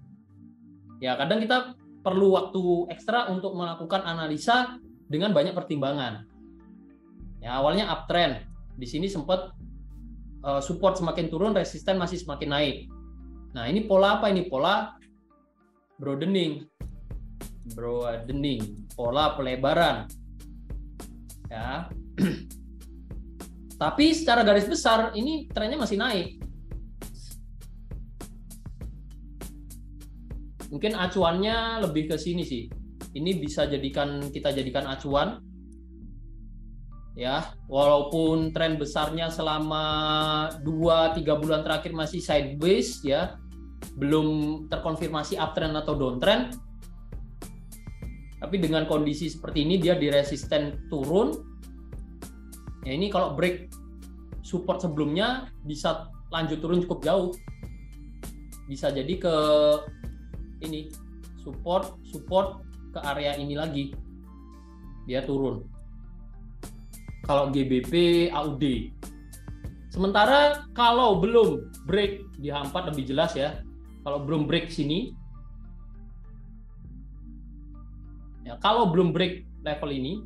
Ya, kadang kita perlu waktu ekstra untuk melakukan analisa dengan banyak pertimbangan. Ya, awalnya uptrend, di sini sempat support semakin turun, resisten masih semakin naik. Nah, ini pola apa? Ini pola broadening, pola pelebaran. Ya. Tapi secara garis besar ini trennya masih naik. Mungkin acuannya lebih ke sini sih. Ini bisa kita jadikan acuan. Ya, walaupun tren besarnya selama 2-3 bulan terakhir masih sideways, ya, belum terkonfirmasi uptrend atau downtrend. Tapi dengan kondisi seperti ini dia di resisten turun. Ya, ini kalau break support sebelumnya bisa lanjut turun cukup jauh. Bisa jadi ke ini support ke area ini lagi. Dia turun. Kalau GBP AUD. Sementara kalau belum break di H4 lebih jelas ya. Kalau belum break sini, ya, kalau belum break level ini,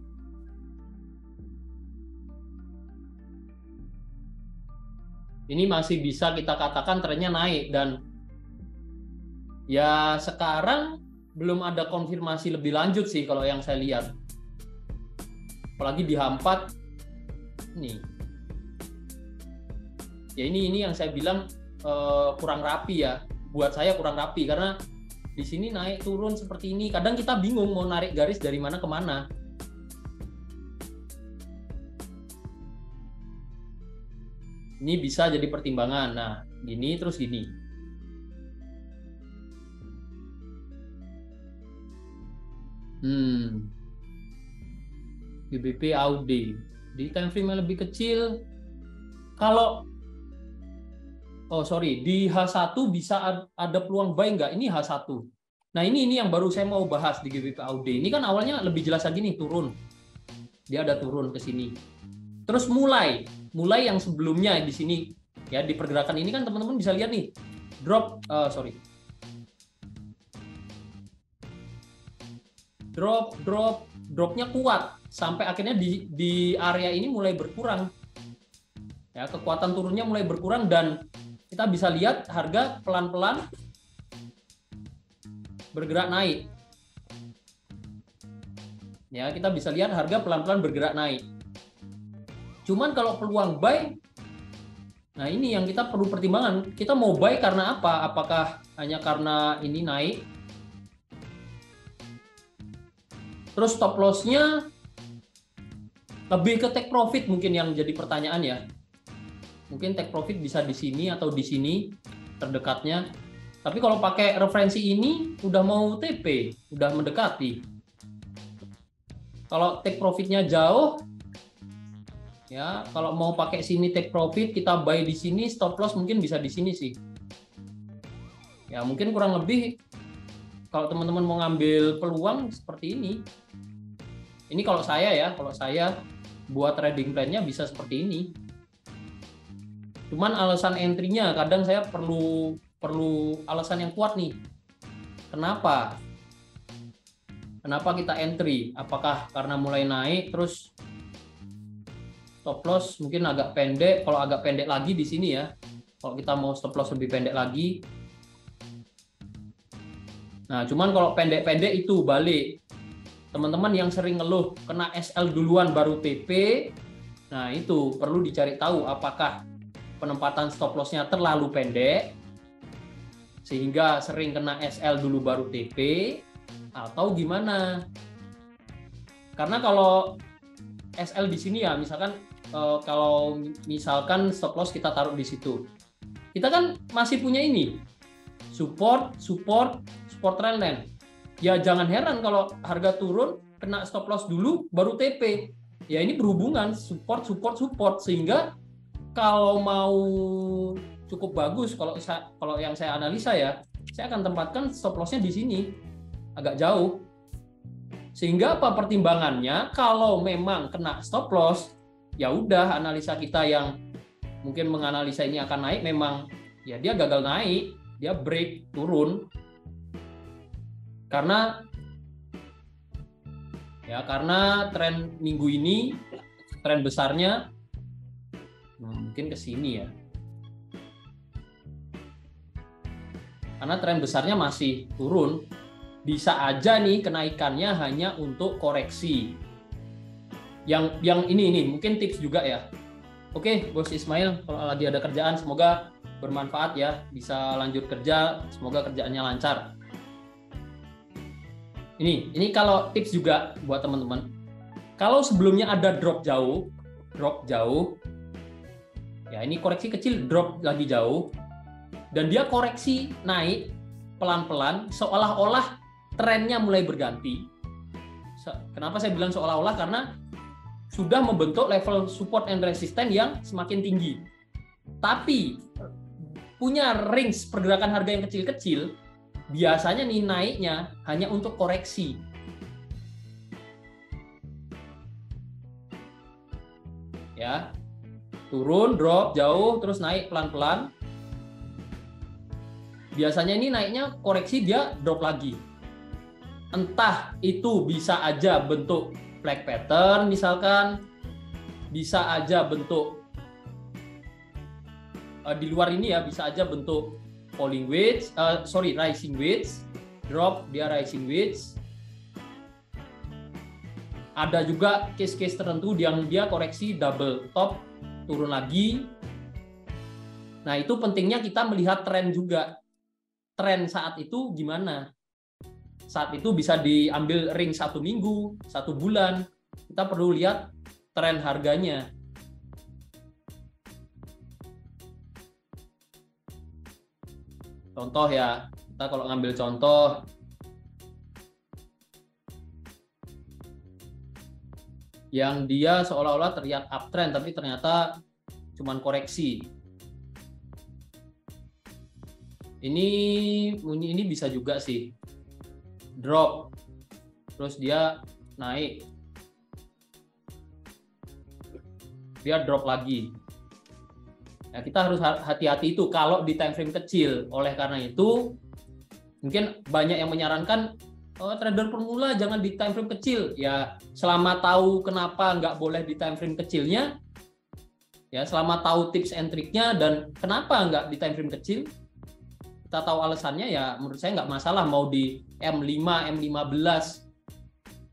masih bisa kita katakan trennya naik, dan ya sekarang belum ada konfirmasi lebih lanjut sih kalau yang saya lihat. Apalagi di H4 nih. Ya ini yang saya bilang kurang rapi ya. Buat saya kurang rapi karena di sini naik turun seperti ini. Kadang kita bingung mau narik garis dari mana ke mana. Ini bisa jadi pertimbangan. Nah, gini terus gini. GBP AUD di time frame yang lebih kecil. Kalau di H1 bisa ada peluang buy nggak? Ini H1. Nah, ini yang baru saya mau bahas di GBP AUD. Ini kan awalnya lebih jelas lagi nih, turun. Dia ada turun ke sini. Terus mulai yang sebelumnya di sini ya, di pergerakan ini kan teman-teman bisa lihat nih. Dropnya kuat sampai akhirnya di area ini mulai berkurang. Ya, kekuatan turunnya mulai berkurang dan kita bisa lihat harga pelan-pelan bergerak naik. Ya, kita bisa lihat harga pelan-pelan bergerak naik. Cuman kalau peluang buy, nah ini yang kita perlu pertimbangan. Kita mau buy karena apa? Apakah hanya karena ini naik? Terus stop loss-nya lebih ke take profit mungkin yang jadi pertanyaan ya. Mungkin take profit bisa di sini atau di sini terdekatnya. Tapi kalau pakai referensi ini udah mau TP, udah mendekati. Kalau take profitnya jauh, ya kalau mau pakai sini take profit, kita buy di sini, stop loss mungkin bisa di sini sih. Ya mungkin kurang lebih kalau teman-teman mau ngambil peluang seperti ini. Ini kalau saya buat trading plan-nya bisa seperti ini. Cuman alasan entry-nya kadang saya perlu alasan yang kuat nih. Kenapa kita entry? Apakah karena mulai naik terus stop loss mungkin agak pendek? Kalau agak pendek lagi di sini ya. Kalau kita mau stop loss lebih pendek lagi. Nah, cuman kalau pendek-pendek itu balik. Teman-teman yang sering ngeluh kena SL duluan baru TP, nah itu perlu dicari tahu apakah penempatan stop loss-nya terlalu pendek sehingga sering kena SL dulu baru TP atau gimana. Karena kalau SL di sini ya misalkan kalau misalkan stop loss kita taruh di situ, kita kan masih punya ini support trendline. Ya jangan heran kalau harga turun kena stop loss dulu baru TP. Ya ini berhubungan support sehingga kalau mau cukup bagus kalau yang saya analisa ya, saya akan tempatkan stop loss-nya di sini agak jauh. Sehingga apa pertimbangannya? Kalau memang kena stop loss, ya udah analisa kita yang mungkin menganalisa ini akan naik memang ya dia gagal naik, dia break turun. Karena tren minggu ini tren besarnya mungkin ke sini ya. Karena tren besarnya masih turun, bisa aja nih kenaikannya hanya untuk koreksi. Yang ini mungkin tips juga ya. Oke, Bos Ismail, kalau lagi ada kerjaan semoga bermanfaat ya, bisa lanjut kerja, semoga kerjaannya lancar. Ini kalau tips juga buat teman-teman. Kalau sebelumnya ada drop jauh, ya ini koreksi kecil, drop lagi jauh, dan dia koreksi naik pelan-pelan, seolah-olah trennya mulai berganti. Kenapa saya bilang seolah-olah? Karena sudah membentuk level support and resistance yang semakin tinggi. Tapi punya range pergerakan harga yang kecil-kecil, biasanya nih naiknya hanya untuk koreksi. Ya. Turun, drop jauh, terus naik pelan-pelan. Biasanya ini naiknya koreksi, dia drop lagi. Entah itu bisa aja bentuk flag pattern misalkan, bisa aja bentuk di luar ini ya, bisa aja bentuk rising wedge, drop dia rising wedge. Ada juga case-case tertentu yang dia koreksi double top, turun lagi. Nah, itu pentingnya kita melihat tren juga. Tren saat itu gimana? Saat itu bisa diambil ring 1 minggu, 1 bulan. Kita perlu lihat tren harganya. Contoh ya, kita kalau ngambil contoh, yang dia seolah-olah terlihat uptrend, tapi ternyata cuman koreksi. Ini bisa juga sih. Drop, terus dia naik. Dia drop lagi. Nah, kita harus hati-hati itu kalau di time frame kecil. Oleh karena itu, mungkin banyak yang menyarankan trader pemula jangan di time frame kecil. Ya, selama tahu kenapa nggak boleh di time frame kecilnya, ya selama tahu tips and triknya dan kenapa nggak di time frame kecil, kita tahu alasannya ya menurut saya nggak masalah mau di M5, M15,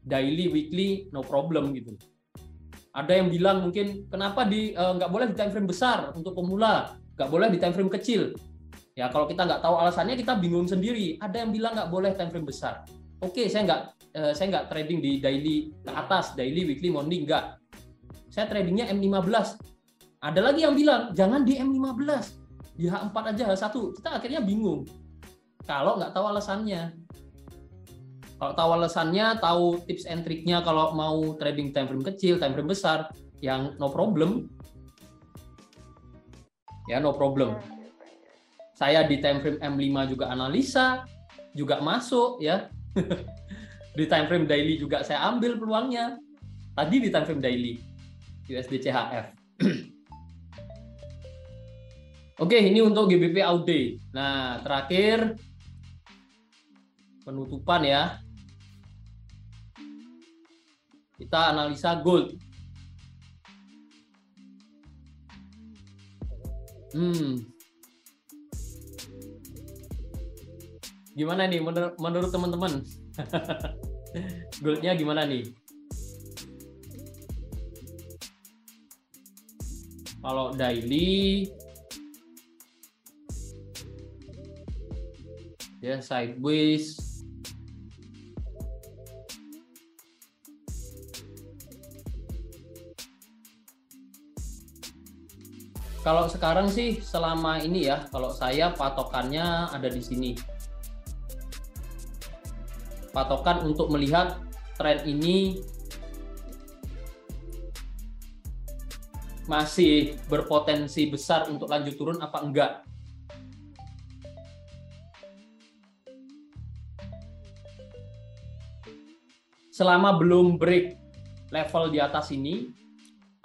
daily, weekly, no problem gitu. Ada yang bilang mungkin kenapa nggak boleh di time frame besar untuk pemula, nggak boleh di time frame kecil. Ya kalau kita nggak tahu alasannya kita bingung sendiri. Ada yang bilang nggak boleh time frame besar. Oke, saya nggak trading di daily ke atas, daily, weekly, morning nggak. Saya tradingnya M15. Ada lagi yang bilang jangan di M15, di H4 aja H1. Kita akhirnya bingung kalau nggak tahu alasannya. Kalau tahu alasannya, tahu tips and triknya kalau mau trading time frame kecil, time frame besar, yang no problem. Ya, no problem. Saya di time frame M5 juga analisa, juga masuk ya. Di time frame daily juga saya ambil peluangnya. Tadi di time frame daily USD CHF. Oke, ini untuk GBP AUD. Nah, terakhir penutupan ya. Kita analisa gold. Gimana nih menurut teman-teman? Goldnya gimana nih? Kalau daily ya sideways. Kalau sekarang sih selama ini ya, kalau saya patokannya ada di sini. Patokan untuk melihat tren ini masih berpotensi besar untuk lanjut turun apa enggak. Selama belum break level di atas ini,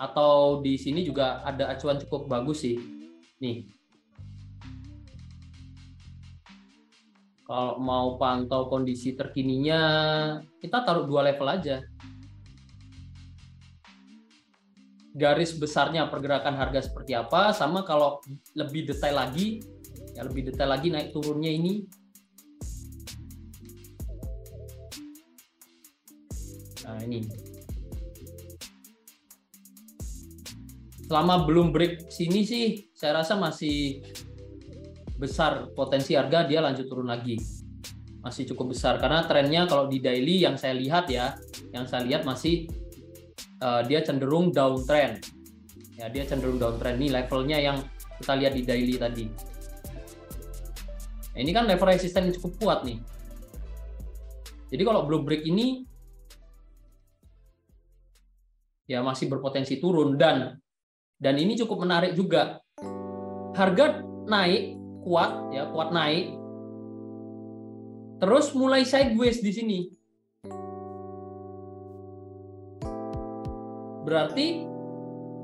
atau di sini juga ada acuan cukup bagus sih. Nih. Kalau mau pantau kondisi terkininya, kita taruh 2 level aja. Garis besarnya pergerakan harga seperti apa, sama kalau lebih detail lagi, ya lebih detail lagi naik turunnya ini. Nah, ini. Selama belum break sini sih, saya rasa masih besar potensi harga dia lanjut turun lagi. Masih cukup besar karena trennya kalau di daily yang saya lihat ya, masih dia cenderung downtrend. Ya, dia cenderung downtrend. Nih levelnya yang kita lihat di daily tadi. Nah, ini kan level resisten yang cukup kuat nih. Jadi kalau belum break ini ya masih berpotensi turun, dan ini cukup menarik juga. Harga naik kuat ya, kuat naik. Terus mulai sideways di sini. Berarti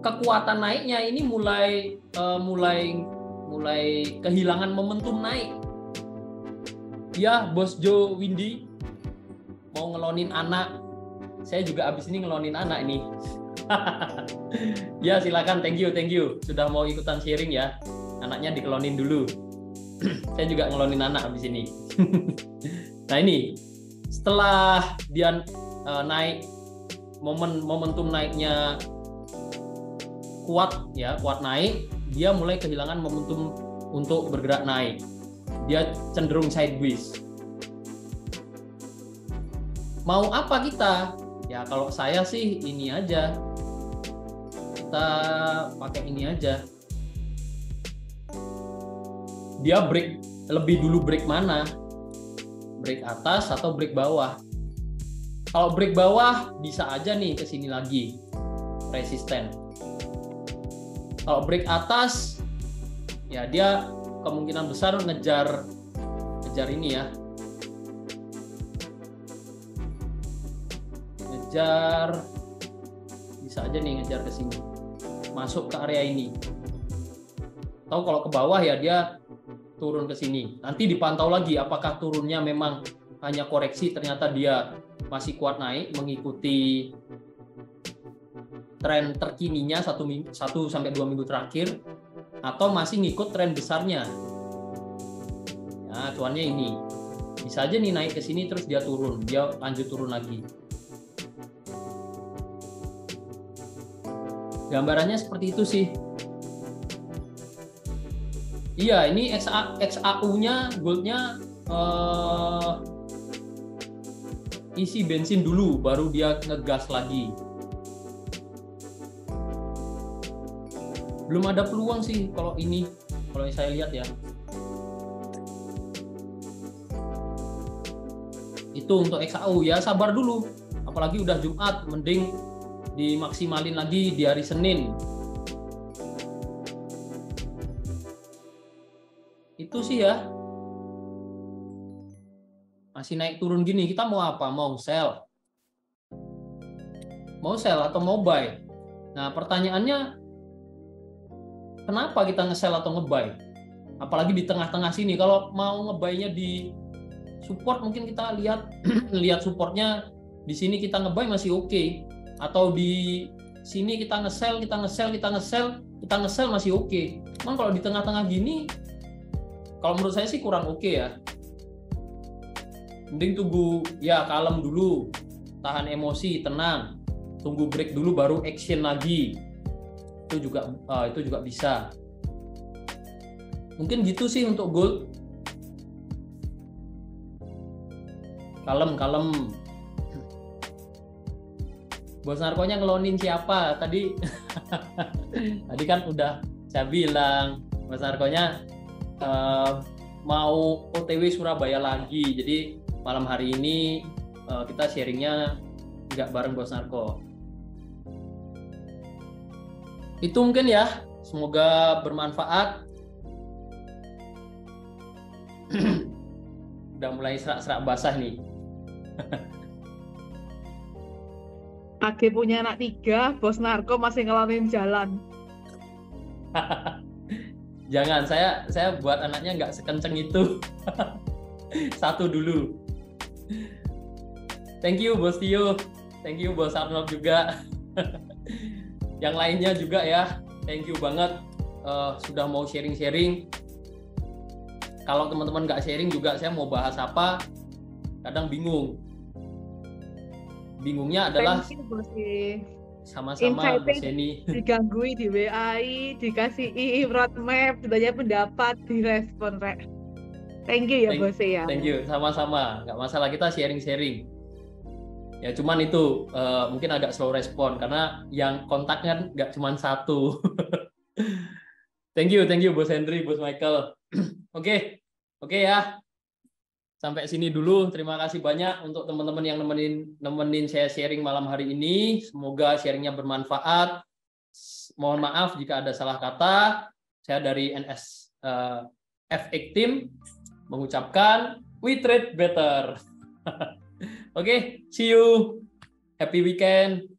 kekuatan naiknya ini mulai kehilangan momentum naik. Ya, Bos Joe Windy mau ngelonin anak. Saya juga abis ini ngelonin anak ini. Ya, silakan, thank you sudah mau ikutan sharing ya. Anaknya dikelonin dulu. Saya juga ngelonin anak abis ini. Nah, ini setelah dia naik, momentum naiknya kuat ya, kuat naik, dia mulai kehilangan momentum untuk bergerak naik. Dia cenderung sideways. Mau apa kita? Ya kalau saya sih ini aja. Kita pakai ini aja. Dia break, lebih dulu break mana? Break atas atau break bawah? Kalau break bawah bisa aja nih ke sini lagi. Resisten. Kalau break atas ya dia kemungkinan besar ngejar ini ya. Bisa aja nih ngejar ke sini, masuk ke area ini. Tahu kalau ke bawah ya dia turun ke sini. Nanti dipantau lagi apakah turunnya memang hanya koreksi, ternyata dia masih kuat naik mengikuti tren terkininya 1 sampai 2 minggu terakhir, atau masih ngikut tren besarnya. Nah, acuannya ini. Bisa aja nih naik ke sini terus dia turun, dia lanjut turun lagi. Gambarannya seperti itu sih. Iya, ini XAU-nya, goldnya isi bensin dulu, baru dia ngegas lagi. Belum ada peluang sih kalau ini, kalau saya lihat ya. Itu untuk XAU ya, sabar dulu. Apalagi udah Jumat, mending dimaksimalin lagi di hari Senin. Itu sih ya. Masih naik turun gini, kita mau apa? Mau sell? Mau sell atau mau buy? Nah, pertanyaannya kenapa kita nge-sell atau nge-buy? Apalagi di tengah-tengah sini. Kalau mau nge-buy-nya di support, mungkin kita lihat supportnya di sini kita nge-buy masih oke. Atau di sini kita nge-sell masih oke. Cuman kalau di tengah-tengah gini, kalau menurut saya sih kurang oke ya. Mending tunggu ya, kalem dulu, tahan emosi, tenang, tunggu break dulu baru action lagi. Itu juga bisa. Mungkin gitu sih untuk gold. Kalem. Bos Narkonya ngelonin siapa tadi? Tadi kan udah Saya bilang Mas Narkonya mau OTW Surabaya lagi. Jadi malam hari ini kita sharingnya nggak bareng Bos Narko. Itu mungkin ya. Semoga bermanfaat. Udah mulai serak-serak basah nih. Age punya anak 3, Bos Narko masih ngelamin jalan. Jangan, saya buat anaknya nggak sekenceng itu. Satu dulu. Thank you Bos Tio, thank you Bos Arnold juga. Yang lainnya juga ya, thank you banget sudah mau sharing-sharing. Kalau teman-teman nggak sharing juga saya mau bahas apa, kadang bingung. Bingungnya adalah sama-sama Bos Yeni diganggui di WA-i, dikasih roadmap, banyak pendapat, direspon Rek. Thank you ya Bos ya. Thank you, sama-sama, nggak masalah, kita sharing-sharing. Ya cuman itu mungkin agak slow respon karena yang kontaknya nggak cuma satu. Thank you Bos Henry, Bos Michael. Oke ya. Sampai sini dulu. Terima kasih banyak untuk teman-teman yang nemenin saya sharing malam hari ini. Semoga sharingnya bermanfaat. Mohon maaf jika ada salah kata. Saya dari NS F8 Team mengucapkan we trade better. Oke, see you. Happy weekend.